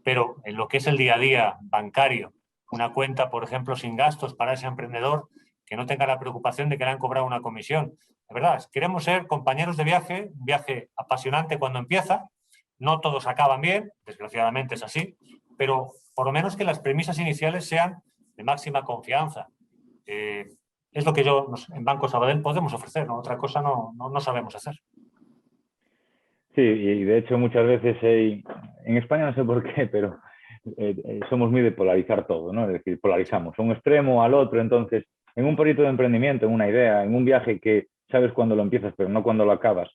pero en lo que es el día a día bancario, una cuenta, por ejemplo, sin gastos para ese emprendedor, que no tenga la preocupación de que le han cobrado una comisión. De verdad, queremos ser compañeros de viaje, un viaje apasionante cuando empieza. No todos acaban bien, desgraciadamente es así, pero por lo menos que las premisas iniciales sean de máxima confianza. Es lo que en Banco Sabadell podemos ofrecer, ¿no? Otra cosa no sabemos hacer. Sí, y de hecho muchas veces en España no sé por qué, pero somos muy de polarizar todo, ¿no? Es decir, polarizamos a un extremo al otro. Entonces, en un proyecto de emprendimiento, en una idea, en un viaje que sabes cuándo lo empiezas, pero no cuándo lo acabas,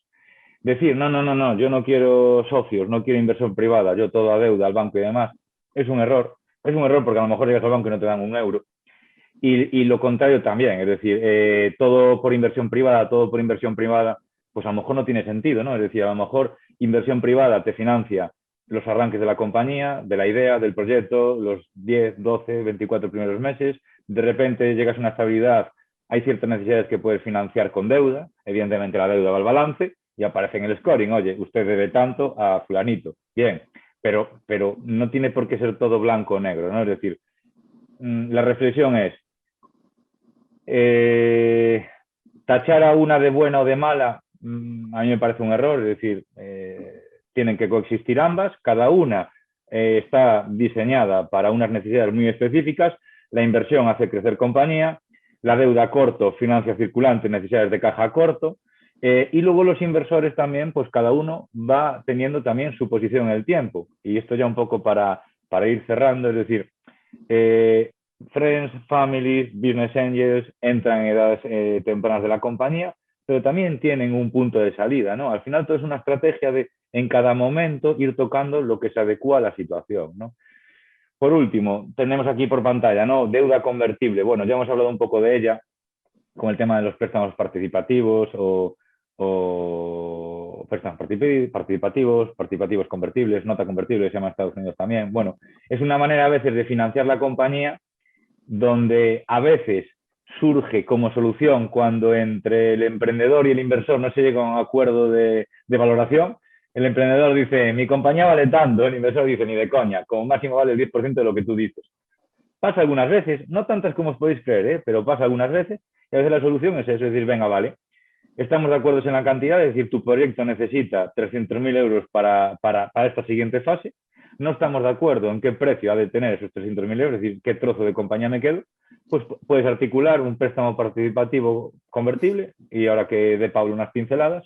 decir, no, yo no quiero socios, no quiero inversión privada, yo todo a deuda al banco y demás, es un error. Es un error porque a lo mejor llegas al banco y no te dan un euro. Y lo contrario también, es decir, todo por inversión privada, pues a lo mejor no tiene sentido, ¿no? Es decir, a lo mejor inversión privada te financia los arranques de la compañía, de la idea, del proyecto, los 10, 12, 24 primeros meses. De repente llegas a una estabilidad, hay ciertas necesidades que puedes financiar con deuda, evidentemente la deuda va al balance y aparece en el scoring, oye, usted debe tanto a fulanito. Bien, pero no tiene por qué ser todo blanco o negro, ¿no? Es decir, la reflexión es, tachar a una de buena o de mala, a mí me parece un error, es decir, tienen que coexistir ambas, cada una está diseñada para unas necesidades muy específicas, la inversión hace crecer compañía, la deuda a corto financia circulante, necesidades de caja a corto, Y luego los inversores también, pues cada uno va teniendo también su posición en el tiempo. Y esto ya un poco para ir cerrando, es decir, friends, families, business angels entran en edades tempranas de la compañía, pero también tienen un punto de salida, ¿no? Al final todo es una estrategia de en cada momento ir tocando lo que se adecua a la situación, ¿no? Por último, tenemos aquí por pantalla, ¿no? Deuda convertible. Bueno, ya hemos hablado un poco de ella con el tema de los préstamos participativos o préstamos participativos convertibles, nota convertible, se llama en Estados Unidos también. Bueno, es una manera a veces de financiar la compañía donde a veces surge como solución cuando entre el emprendedor y el inversor no se llega a un acuerdo de valoración. El emprendedor dice, mi compañía vale tanto, el inversor dice, ni de coña, como máximo vale el 10% de lo que tú dices. Pasa algunas veces, no tantas como os podéis creer, pero pasa algunas veces, y a veces la solución es eso, es decir, venga, vale, estamos de acuerdo en la cantidad, es decir, tu proyecto necesita 300.000 euros para esta siguiente fase, no estamos de acuerdo en qué precio ha de tener esos 300.000 euros, es decir, qué trozo de compañía me quedo, pues puedes articular un préstamo participativo convertible, y ahora que dé Pablo unas pinceladas,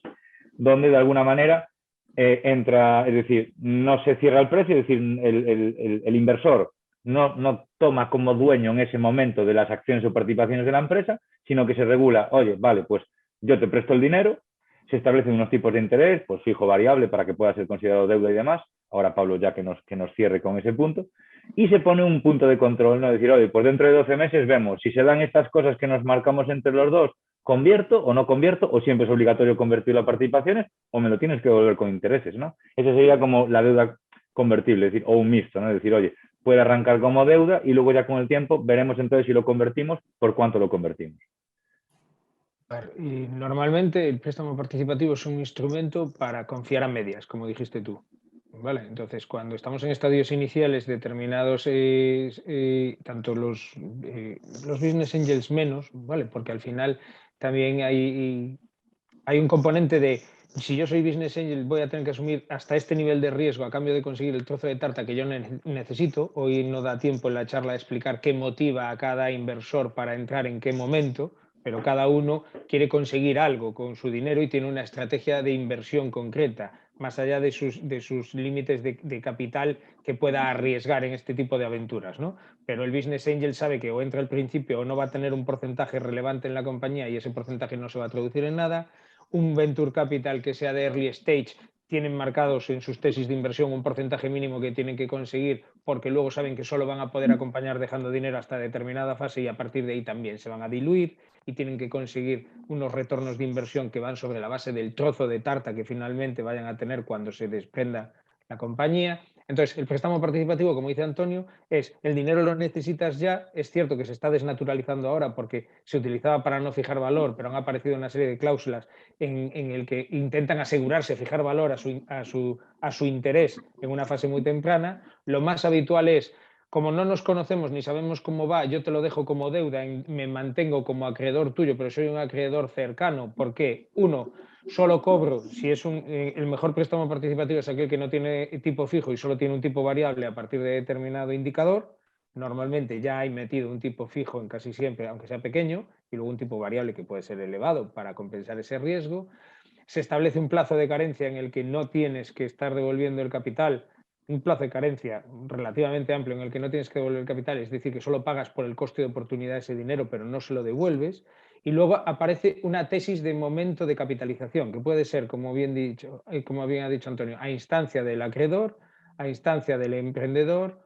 donde de alguna manera entra, es decir, no se cierra el precio, es decir, el inversor no toma como dueño en ese momento de las acciones o participaciones de la empresa, sino que se regula, oye, vale, pues yo te presto el dinero, se establecen unos tipos de interés, pues fijo, variable, para que pueda ser considerado deuda y demás. Ahora Pablo ya que nos cierre con ese punto. Y se pone un punto de control, ¿no? Decir, oye, pues dentro de 12 meses vemos si se dan estas cosas que nos marcamos entre los dos, ¿convierto o no convierto? ¿O siempre es obligatorio convertir las participaciones? ¿O me lo tienes que devolver con intereses, ¿no? Esa sería como la deuda convertible, es decir, o un mixto, ¿no? Es decir, oye, puede arrancar como deuda y luego ya con el tiempo veremos entonces si lo convertimos, por cuánto lo convertimos. Y normalmente el préstamo participativo es un instrumento para confiar a medias, como dijiste tú. ¿Vale? Entonces, cuando estamos en estadios iniciales determinados, tanto los business angels menos, ¿vale? Porque al final también hay un componente de si yo soy business angel voy a tener que asumir hasta este nivel de riesgo a cambio de conseguir el trozo de tarta que yo necesito. Hoy no da tiempo en la charla de explicar qué motiva a cada inversor para entrar en qué momento, pero cada uno quiere conseguir algo con su dinero y tiene una estrategia de inversión concreta, más allá de sus límites de capital que pueda arriesgar en este tipo de aventuras, ¿no? Pero el business angel sabe que o entra al principio o no va a tener un porcentaje relevante en la compañía y ese porcentaje no se va a traducir en nada. Un venture capital que sea de early stage tienen marcados en sus tesis de inversión un porcentaje mínimo que tienen que conseguir porque luego saben que solo van a poder acompañar dejando dinero hasta determinada fase y a partir de ahí también se van a diluir y tienen que conseguir unos retornos de inversión que van sobre la base del trozo de tarta que finalmente vayan a tener cuando se desprenda la compañía. Entonces, el préstamo participativo, como dice Antonio, es el dinero lo necesitas ya. Es cierto que se está desnaturalizando ahora porque se utilizaba para no fijar valor, pero han aparecido una serie de cláusulas en el que intentan asegurarse fijar valor a su interés en una fase muy temprana. Lo más habitual es, como no nos conocemos ni sabemos cómo va, yo te lo dejo como deuda, me mantengo como acreedor tuyo, pero soy un acreedor cercano. ¿Por qué? Uno, solo cobro, si es el mejor préstamo participativo es aquel que no tiene tipo fijo y solo tiene un tipo variable a partir de determinado indicador. Normalmente ya hay metido un tipo fijo en casi siempre, aunque sea pequeño, y luego un tipo variable que puede ser elevado para compensar ese riesgo. Se establece un plazo de carencia en el que no tienes que estar devolviendo el capital, un plazo de carencia relativamente amplio en el que no tienes que devolver el capital, es decir, que solo pagas por el coste de oportunidad ese dinero, pero no se lo devuelves. Y luego aparece una tesis de momento de capitalización, que puede ser, como bien ha dicho Antonio, a instancia del acreedor, a instancia del emprendedor,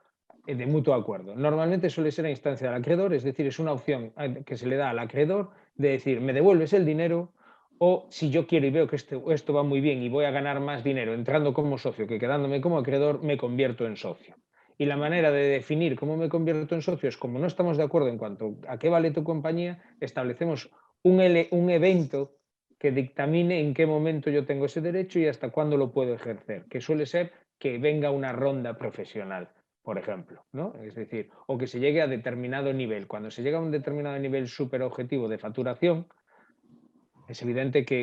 de mutuo acuerdo. Normalmente suele ser a instancia del acreedor, es decir, es una opción que se le da al acreedor de decir, me devuelves el dinero, o si yo quiero y veo que esto va muy bien y voy a ganar más dinero entrando como socio que quedándome como acreedor, me convierto en socio. Y la manera de definir cómo me convierto en socio es, como no estamos de acuerdo en cuanto a qué vale tu compañía, establecemos un evento que dictamine en qué momento yo tengo ese derecho y hasta cuándo lo puedo ejercer, que suele ser que venga una ronda profesional, por ejemplo, ¿no? Es decir, o que se llegue a determinado nivel. Cuando se llega a un determinado nivel súper objetivo de facturación, es evidente que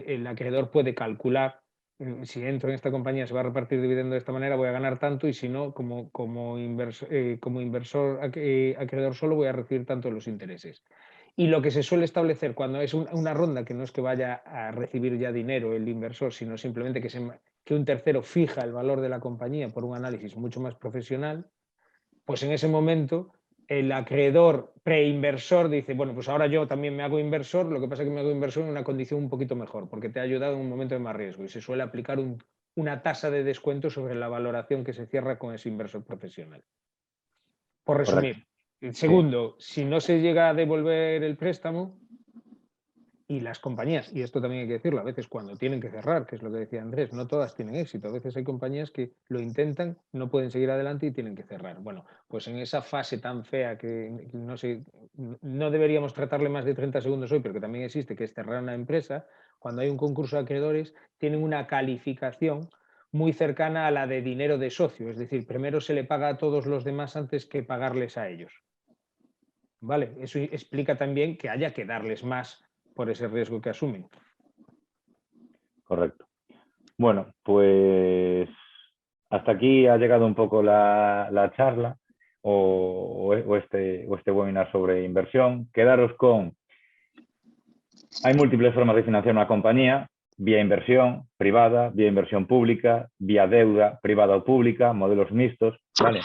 el acreedor puede calcular, si entro en esta compañía se va a repartir dividendo de esta manera, voy a ganar tanto, y si no, como inversor acreedor solo voy a recibir tanto de los intereses. Y lo que se suele establecer cuando es una ronda que no es que vaya a recibir ya dinero el inversor, sino simplemente que un tercero fija el valor de la compañía por un análisis mucho más profesional, pues en ese momento el acreedor preinversor dice, bueno, pues ahora yo también me hago inversor, lo que pasa es que me hago inversor en una condición un poquito mejor, porque te ha ayudado en un momento de más riesgo y se suele aplicar una tasa de descuento sobre la valoración que se cierra con ese inversor profesional. Por resumir. Segundo, si no se llega a devolver el préstamo y las compañías, y esto también hay que decirlo, a veces cuando tienen que cerrar, que es lo que decía Andrés, no todas tienen éxito, a veces hay compañías que lo intentan, no pueden seguir adelante y tienen que cerrar. Bueno, pues en esa fase tan fea que no deberíamos tratarle más de 30 segundos hoy, pero que también existe, que es cerrar una empresa, cuando hay un concurso de acreedores, tienen una calificación muy cercana a la de dinero de socio, es decir, primero se le paga a todos los demás antes que pagarles a ellos. ¿Vale? Eso explica también que haya que darles más por ese riesgo que asumen. Correcto. Bueno, pues hasta aquí ha llegado un poco la charla o este webinar sobre inversión. Quedaros con... Hay múltiples formas de financiar una compañía, vía inversión privada, vía inversión pública, vía deuda privada o pública, modelos mixtos, ¿vale?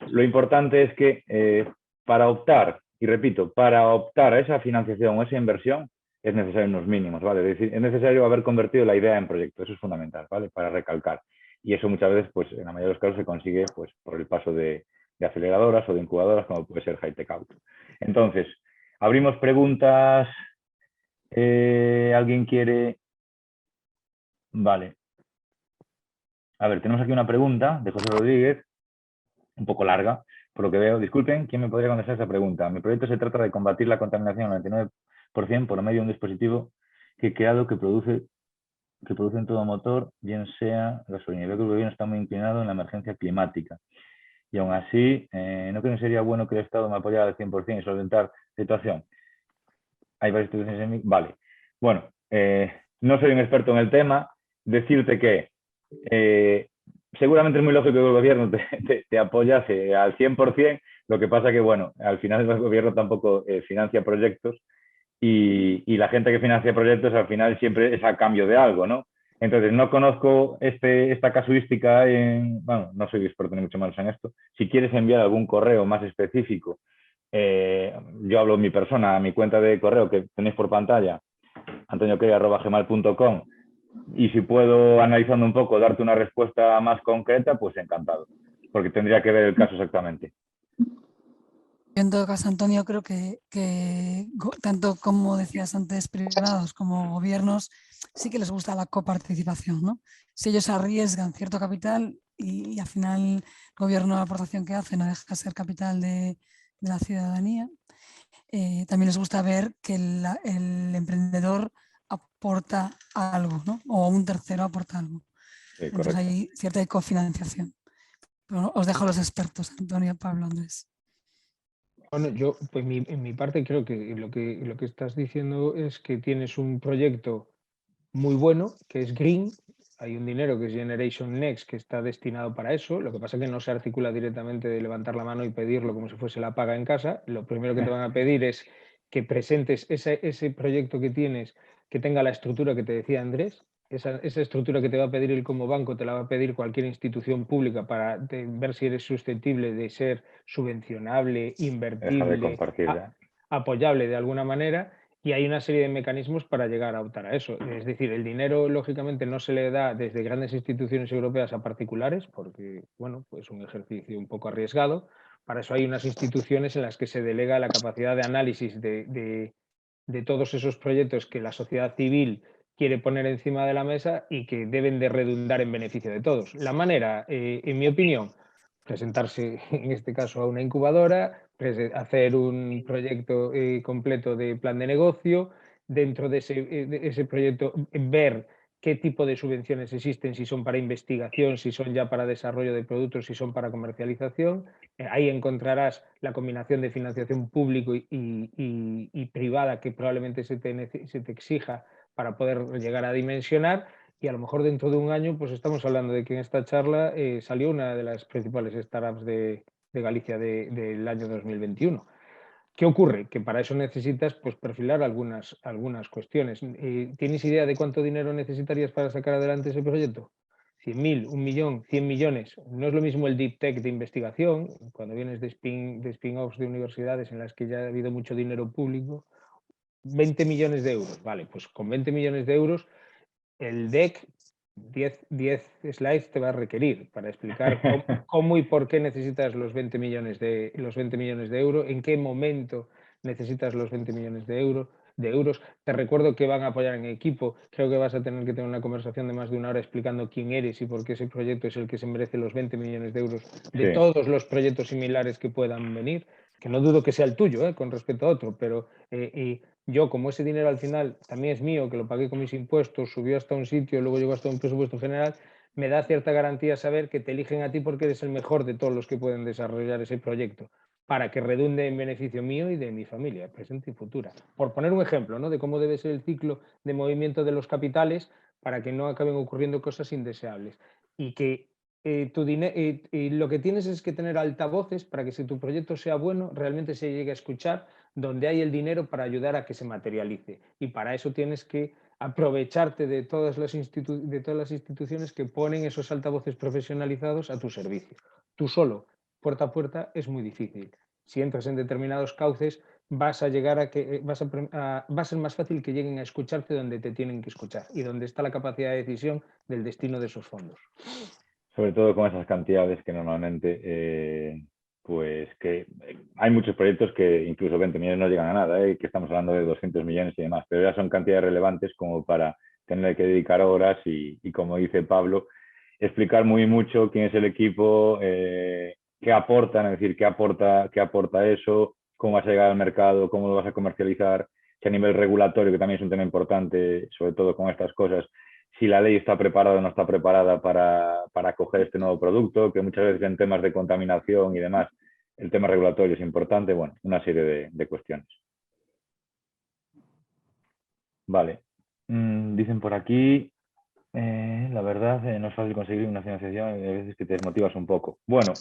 Lo importante es que para optar, y repito, para optar a esa financiación o esa inversión es necesario unos mínimos, ¿vale? Es decir, es necesario haber convertido la idea en proyecto, eso es fundamental, ¿vale? Para recalcar. Y eso muchas veces, pues en la mayoría de los casos se consigue pues, por el paso de aceleradoras o de incubadoras, como puede ser Hightech Auto. Entonces, abrimos preguntas. ¿Alguien quiere...? Vale. A ver, tenemos aquí una pregunta de José Rodríguez, un poco larga, por lo que veo. Disculpen, ¿quién me podría contestar esa pregunta? Mi proyecto se trata de combatir la contaminación al 99% por medio de un dispositivo que he creado que produce en todo motor, bien sea gasolina. Veo que el gobierno está muy inclinado en la emergencia climática. Y aún así, ¿no creo que sería bueno que el Estado me apoyara al 100% y solventar la situación? Hay varias instituciones en mí. Vale. Bueno, no soy un experto en el tema. Decirte que seguramente es muy lógico que el gobierno te apoyase al 100%. Lo que pasa que, bueno, al final el gobierno tampoco financia proyectos y la gente que financia proyectos al final siempre es a cambio de algo, ¿no? Entonces, no conozco esta casuística, bueno, no soy experto ni mucho menos en esto. Si quieres enviar algún correo más específico, yo hablo mi persona, a mi cuenta de correo que tenéis por pantalla, antonioqueira@gmail.com, y si puedo, analizando un poco, darte una respuesta más concreta, pues encantado, porque tendría que ver el caso exactamente. En todo caso, Antonio, creo que tanto como decías antes, privados como gobiernos, sí que les gusta la coparticipación, ¿no? Si ellos arriesgan cierto capital y al final el gobierno, la aportación que hace no deja de ser capital de la ciudadanía, también les gusta ver que el emprendedor aporta algo, ¿no? O un tercero aporta algo. Sí, entonces hay cierta cofinanciación. Pero os dejo a los expertos, Antonio, Pablo, Andrés. Bueno, yo pues en mi parte creo que lo que estás diciendo es que tienes un proyecto muy bueno, que es Green. Hay un dinero que es Generation Next que está destinado para eso. Lo que pasa es que no se articula directamente de levantar la mano y pedirlo como si fuese la paga en casa. Lo primero que te van a pedir es que presentes ese proyecto que tienes, que tenga la estructura que te decía Andrés. Esa estructura que te va a pedir él como banco te la va a pedir cualquier institución pública para ver si eres susceptible de ser subvencionable, invertible, apoyable de alguna manera. Y hay una serie de mecanismos para llegar a optar a eso. Es decir, el dinero, lógicamente, no se le da desde grandes instituciones europeas a particulares, porque, bueno, pues un ejercicio un poco arriesgado. Para eso hay unas instituciones en las que se delega la capacidad de análisis de todos esos proyectos que la sociedad civil quiere poner encima de la mesa y que deben de redundar en beneficio de todos. La manera, en mi opinión, presentarse en este caso a una incubadora, hacer un proyecto completo de plan de negocio, dentro de ese proyecto ver qué tipo de subvenciones existen, si son para investigación, si son ya para desarrollo de productos, si son para comercialización. Ahí encontrarás la combinación de financiación público y privada que probablemente se te exija para poder llegar a dimensionar. Y a lo mejor dentro de un año pues estamos hablando de que en esta charla salió una de las principales startups de Galicia del año 2021. ¿Qué ocurre? Que para eso necesitas pues, perfilar algunas cuestiones. ¿Tienes idea de cuánto dinero necesitarías para sacar adelante ese proyecto? 100.000, 1.000.000, 100 millones. No es lo mismo el deep tech de investigación, cuando vienes de spin-offs de universidades en las que ya ha habido mucho dinero público. 20 millones de euros. Vale, pues con 20 millones de euros el deck 10 slides te va a requerir para explicar cómo y por qué necesitas los 20 millones de euros, en qué momento necesitas los 20 millones de euros. Te recuerdo que van a apoyar en equipo. Creo que vas a tener que tener una conversación de más de una hora explicando quién eres y por qué ese proyecto es el que se merece los 20 millones de euros de todos los proyectos similares que puedan venir, que no dudo que sea el tuyo, con respecto a otro, pero yo, como ese dinero al final también es mío, que lo pagué con mis impuestos, subió hasta un sitio, luego llegó hasta un presupuesto general, me da cierta garantía saber que te eligen a ti porque eres el mejor de todos los que pueden desarrollar ese proyecto, para que redunde en beneficio mío y de mi familia, presente y futura. Por poner un ejemplo, ¿no?, de cómo debe ser el ciclo de movimiento de los capitales para que no acaben ocurriendo cosas indeseables. Y que lo que tienes es que tener altavoces para que si tu proyecto sea bueno, realmente se llegue a escuchar donde hay el dinero para ayudar a que se materialice. Y para eso tienes que aprovecharte de todas las instituciones que ponen esos altavoces profesionalizados a tu servicio. Tú solo, puerta a puerta, es muy difícil. Si entras en determinados cauces, vas a va a ser más fácil que lleguen a escucharte donde te tienen que escuchar y donde está la capacidad de decisión del destino de esos fondos. Sobre todo con esas cantidades que normalmente, pues que hay muchos proyectos que incluso 20 millones no llegan a nada, que estamos hablando de 200 millones y demás, pero ya son cantidades relevantes como para tener que dedicar horas y como dice Pablo, explicar muy mucho quién es el equipo, qué aportan, es decir, qué aporta eso, cómo vas a llegar al mercado, cómo lo vas a comercializar, que a nivel regulatorio, que también es un tema importante, sobre todo con estas cosas, si la ley está preparada o no está preparada para acoger este nuevo producto, que muchas veces en temas de contaminación y demás, el tema regulatorio es importante, bueno, una serie de cuestiones. Vale. Dicen por aquí, la verdad, no es fácil conseguir una financiación, hay veces que te desmotivas un poco. Bueno,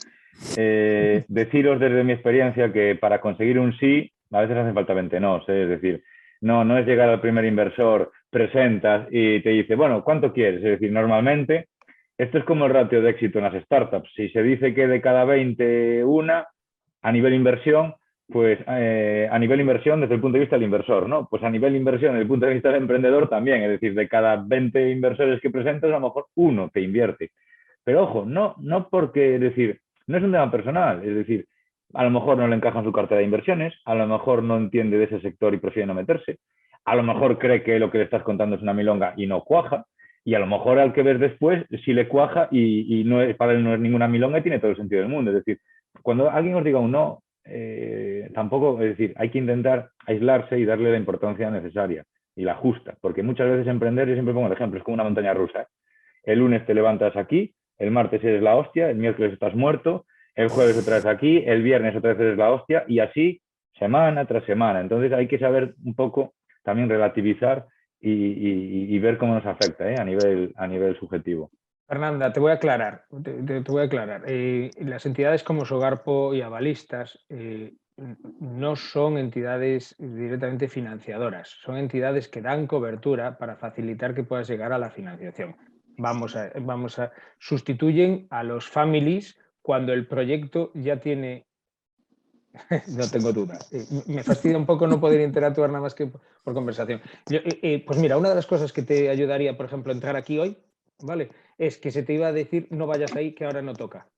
deciros desde mi experiencia que para conseguir un sí, a veces hace falta 20 no, es decir, no es llegar al primer inversor, presentas y te dice, bueno, ¿cuánto quieres? Es decir, normalmente, esto es como el ratio de éxito en las startups. Si se dice que de cada 20, una, a nivel inversión, pues a nivel inversión desde el punto de vista del inversor, ¿no? Pues a nivel inversión desde el punto de vista del emprendedor también, es decir, de cada 20 inversores que presentas, a lo mejor uno te invierte. Pero ojo, no porque, es decir, no es un tema personal, es decir, a lo mejor no le encaja en su cartera de inversiones, a lo mejor no entiende de ese sector y prefiere no meterse, a lo mejor cree que lo que le estás contando es una milonga y no cuaja, y a lo mejor al que ves después sí le cuaja y no es, para él no es ninguna milonga y tiene todo el sentido del mundo. Es decir, cuando alguien os diga un no, tampoco, es decir, hay que intentar aislarse y darle la importancia necesaria y la justa, porque muchas veces emprender, yo siempre pongo el ejemplo, es como una montaña rusa. El lunes te levantas aquí, el martes eres la hostia, el miércoles estás muerto, el jueves otra vez aquí, el viernes otra vez eres la hostia y así semana tras semana. Entonces hay que saber un poco también relativizar y ver cómo nos afecta a nivel subjetivo. Fernanda, te voy a aclarar. Las entidades como Sogarpo y Avalistas no son entidades directamente financiadoras, son entidades que dan cobertura para facilitar que puedas llegar a la financiación. Sustituyen a los families cuando el proyecto ya tiene... No tengo duda. Me fastidia un poco no poder interactuar nada más que por conversación. Pues mira, una de las cosas que te ayudaría, por ejemplo, a entrar aquí hoy, ¿vale?, es que se te iba a decir no vayas ahí, que ahora no toca.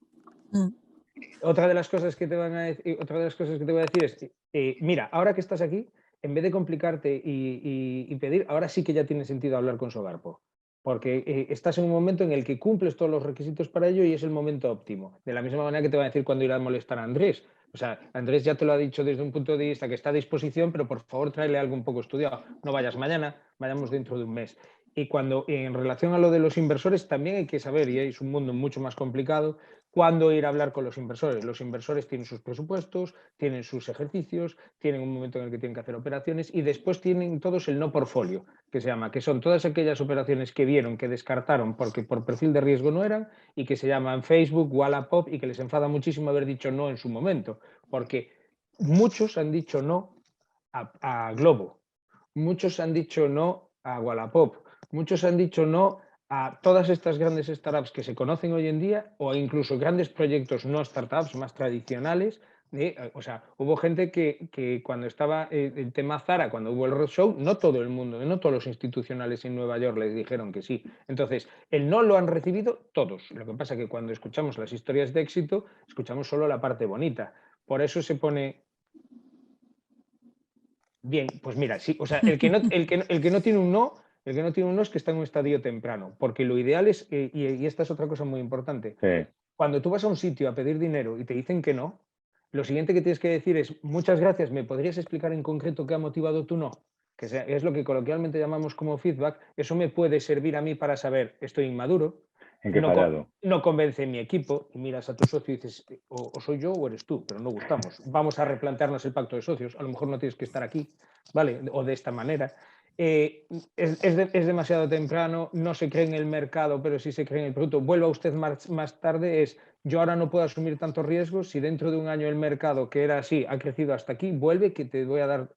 Otra de las cosas que te voy a decir es, mira, ahora que estás aquí, en vez de complicarte y pedir, ahora sí que ya tiene sentido hablar con Sogarpo. Porque estás en un momento en el que cumples todos los requisitos para ello y es el momento óptimo. De la misma manera que te va a decir cuándo ir a molestar a Andrés. O sea, Andrés ya te lo ha dicho desde un punto de vista que está a disposición, pero por favor tráele algo un poco estudiado. No vayas mañana, vayamos dentro de un mes. Y cuando en relación a lo de los inversores también hay que saber, y es un mundo mucho más complicado, cuándo ir a hablar con los inversores. Los inversores tienen sus presupuestos, tienen sus ejercicios, tienen un momento en el que tienen que hacer operaciones y después tienen todos el no portfolio, que se llama, que son todas aquellas operaciones que vieron, que descartaron porque por perfil de riesgo no eran y que se llaman Facebook, Wallapop y que les enfada muchísimo haber dicho no en su momento, porque muchos han dicho no a Globo, muchos han dicho no a Wallapop, muchos han dicho no a todas estas grandes startups que se conocen hoy en día o incluso grandes proyectos no startups más tradicionales. O sea, hubo gente que cuando estaba el tema Zara, cuando hubo el roadshow, no todo el mundo, no todos los institucionales en Nueva York les dijeron que sí. Entonces, el no lo han recibido todos. Lo que pasa es que cuando escuchamos las historias de éxito, escuchamos solo la parte bonita. Por eso se pone... Bien, pues mira, sí, o sea, el que no tiene un no, el que no tiene un no es que está en un estadio temprano, porque lo ideal es, y esta es otra cosa muy importante, Sí. Cuando tú vas a un sitio a pedir dinero y te dicen que no, lo siguiente que tienes que decir es, muchas gracias, ¿me podrías explicar en concreto qué ha motivado tu no? Que es lo que coloquialmente llamamos como feedback. Eso me puede servir a mí para saber, estoy inmaduro, ¿En qué he fallado? no convence mi equipo, y miras a tu socio y dices, o soy yo o eres tú, pero no gustamos. Vamos a replantearnos el pacto de socios, a lo mejor no tienes que estar aquí, ¿vale? O de esta manera. Es demasiado temprano, no se cree en el mercado, pero sí se cree en el producto. Vuelva usted más tarde, yo ahora no puedo asumir tantos riesgos, si dentro de un año el mercado, que era así, ha crecido hasta aquí, vuelve que te voy a dar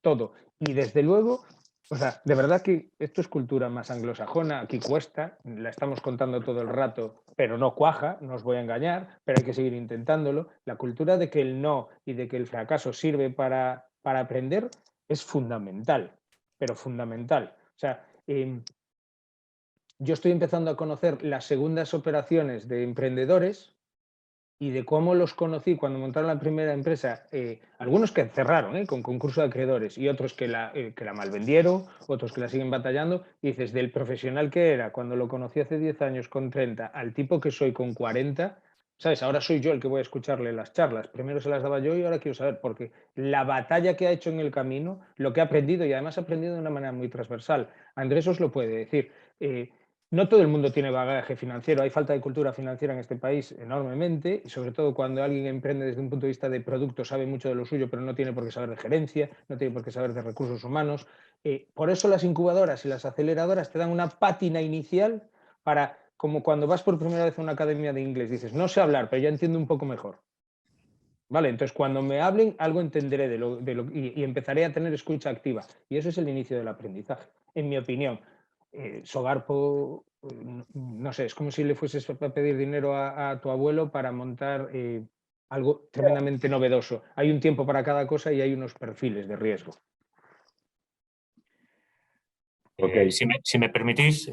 todo. Y desde luego, o sea, de verdad que esto es cultura más anglosajona, aquí cuesta, la estamos contando todo el rato, pero no cuaja, no os voy a engañar, pero hay que seguir intentándolo. La cultura de que el no y de que el fracaso sirve para aprender es fundamental. Pero fundamental. O sea, yo estoy empezando a conocer las segundas operaciones de emprendedores y de cómo los conocí cuando montaron la primera empresa. Algunos que cerraron con concurso de acreedores y otros que la malvendieron, otros que la siguen batallando. Y dices, del profesional que era cuando lo conocí hace 10 años con 30 al tipo que soy con 40... ¿Sabes? Ahora soy yo el que voy a escucharle las charlas. Primero se las daba yo y ahora quiero saber, porque la batalla que ha hecho en el camino, lo que ha aprendido, y además ha aprendido de una manera muy transversal. Andrés os lo puede decir. No todo el mundo tiene bagaje financiero. Hay falta de cultura financiera en este país enormemente, y sobre todo cuando alguien emprende desde un punto de vista de producto, sabe mucho de lo suyo, pero no tiene por qué saber de gerencia, no tiene por qué saber de recursos humanos. Por eso las incubadoras y las aceleradoras te dan una pátina inicial para... Como cuando vas por primera vez a una academia de inglés, dices, no sé hablar, pero ya entiendo un poco mejor. Vale, entonces cuando me hablen, algo entenderé y empezaré a tener escucha activa. Y eso es el inicio del aprendizaje, en mi opinión. Sogarpo, no sé, es como si le fueses a pedir dinero a tu abuelo para montar algo tremendamente novedoso. Hay un tiempo para cada cosa y hay unos perfiles de riesgo. Okay. Si me permitís,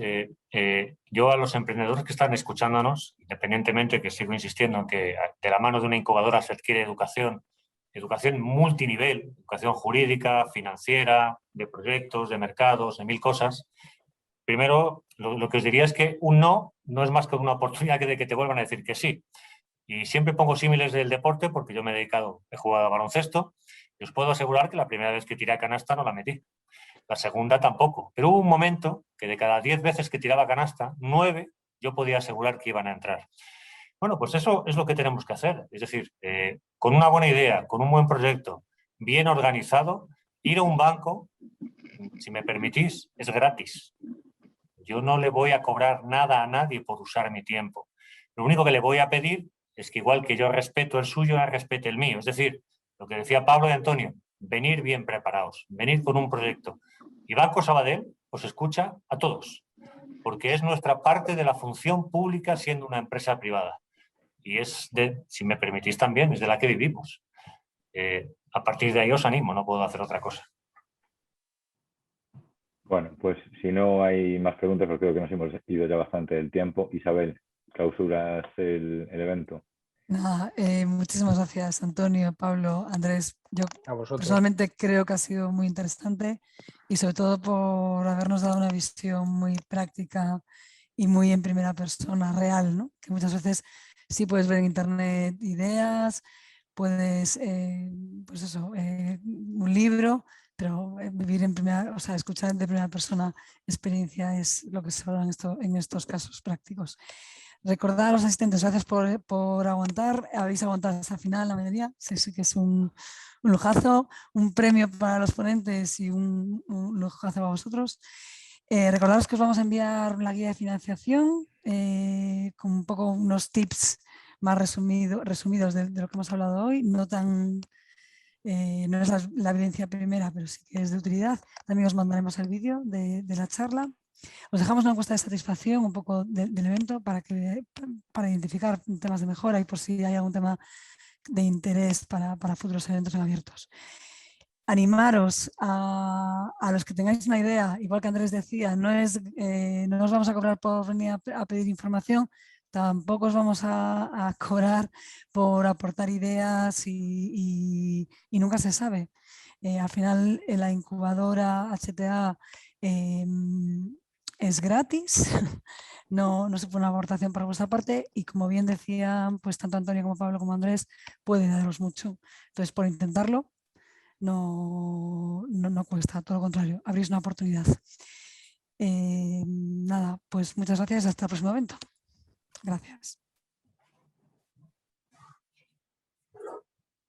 yo a los emprendedores que están escuchándonos, independientemente que sigo insistiendo en que de la mano de una incubadora se adquiere educación multinivel, educación jurídica, financiera, de proyectos, de mercados, de mil cosas. Primero, lo que os diría es que un no es más que una oportunidad de que te vuelvan a decir que sí. Y siempre pongo símiles del deporte porque yo he jugado a baloncesto y os puedo asegurar que la primera vez que tiré a canasta no la metí. La segunda tampoco. Pero hubo un momento que de cada 10 veces que tiraba canasta, 9 yo podía asegurar que iban a entrar. Bueno, pues eso es lo que tenemos que hacer. Es decir, con una buena idea, con un buen proyecto, bien organizado, ir a un banco, si me permitís, es gratis. Yo no le voy a cobrar nada a nadie por usar mi tiempo. Lo único que le voy a pedir es que igual que yo respeto el suyo, respete el mío. Es decir, lo que decía Pablo y Antonio, venir bien preparados, venir con un proyecto. Y Banco Sabadell os escucha a todos, porque es nuestra parte de la función pública siendo una empresa privada. Y si me permitís también, es de la que vivimos. A partir de ahí os animo, no puedo hacer otra cosa. Bueno, pues si no hay más preguntas, porque creo que nos hemos ido ya bastante del tiempo. Isabel, clausuras el evento. Nada, muchísimas gracias Antonio, Pablo, Andrés. Yo personalmente creo que ha sido muy interesante y sobre todo por habernos dado una visión muy práctica y muy en primera persona, real, ¿no? Que muchas veces sí puedes ver en internet ideas, puedes, pues eso, un libro, pero vivir en primera, o sea, escuchar de primera persona experiencia es lo que se habla en estos casos prácticos. Recordar a los asistentes, gracias por aguantar, habéis aguantado hasta el final, la mayoría, sí que es un lujazo, un premio para los ponentes y un lujazo para vosotros. Recordaros que os vamos a enviar la guía de financiación con un poco unos tips más resumidos de lo que hemos hablado hoy, no tan No es la evidencia primera, pero sí que es de utilidad. También os mandaremos el vídeo de la charla. Os dejamos una encuesta de satisfacción un poco del evento para identificar temas de mejora y por si hay algún tema de interés para futuros eventos en abiertos. Animaros a los que tengáis una idea, igual que Andrés decía, no os vamos a cobrar por venir a pedir información, tampoco os vamos a cobrar por aportar ideas y nunca se sabe. Al final la incubadora HTA es gratis, no supone una aportación por vuestra parte y como bien decían pues tanto Antonio como Pablo como Andrés, puede daros mucho. Entonces por intentarlo no cuesta, todo lo contrario, abrís una oportunidad. Nada, pues muchas gracias, hasta el próximo evento. Gracias.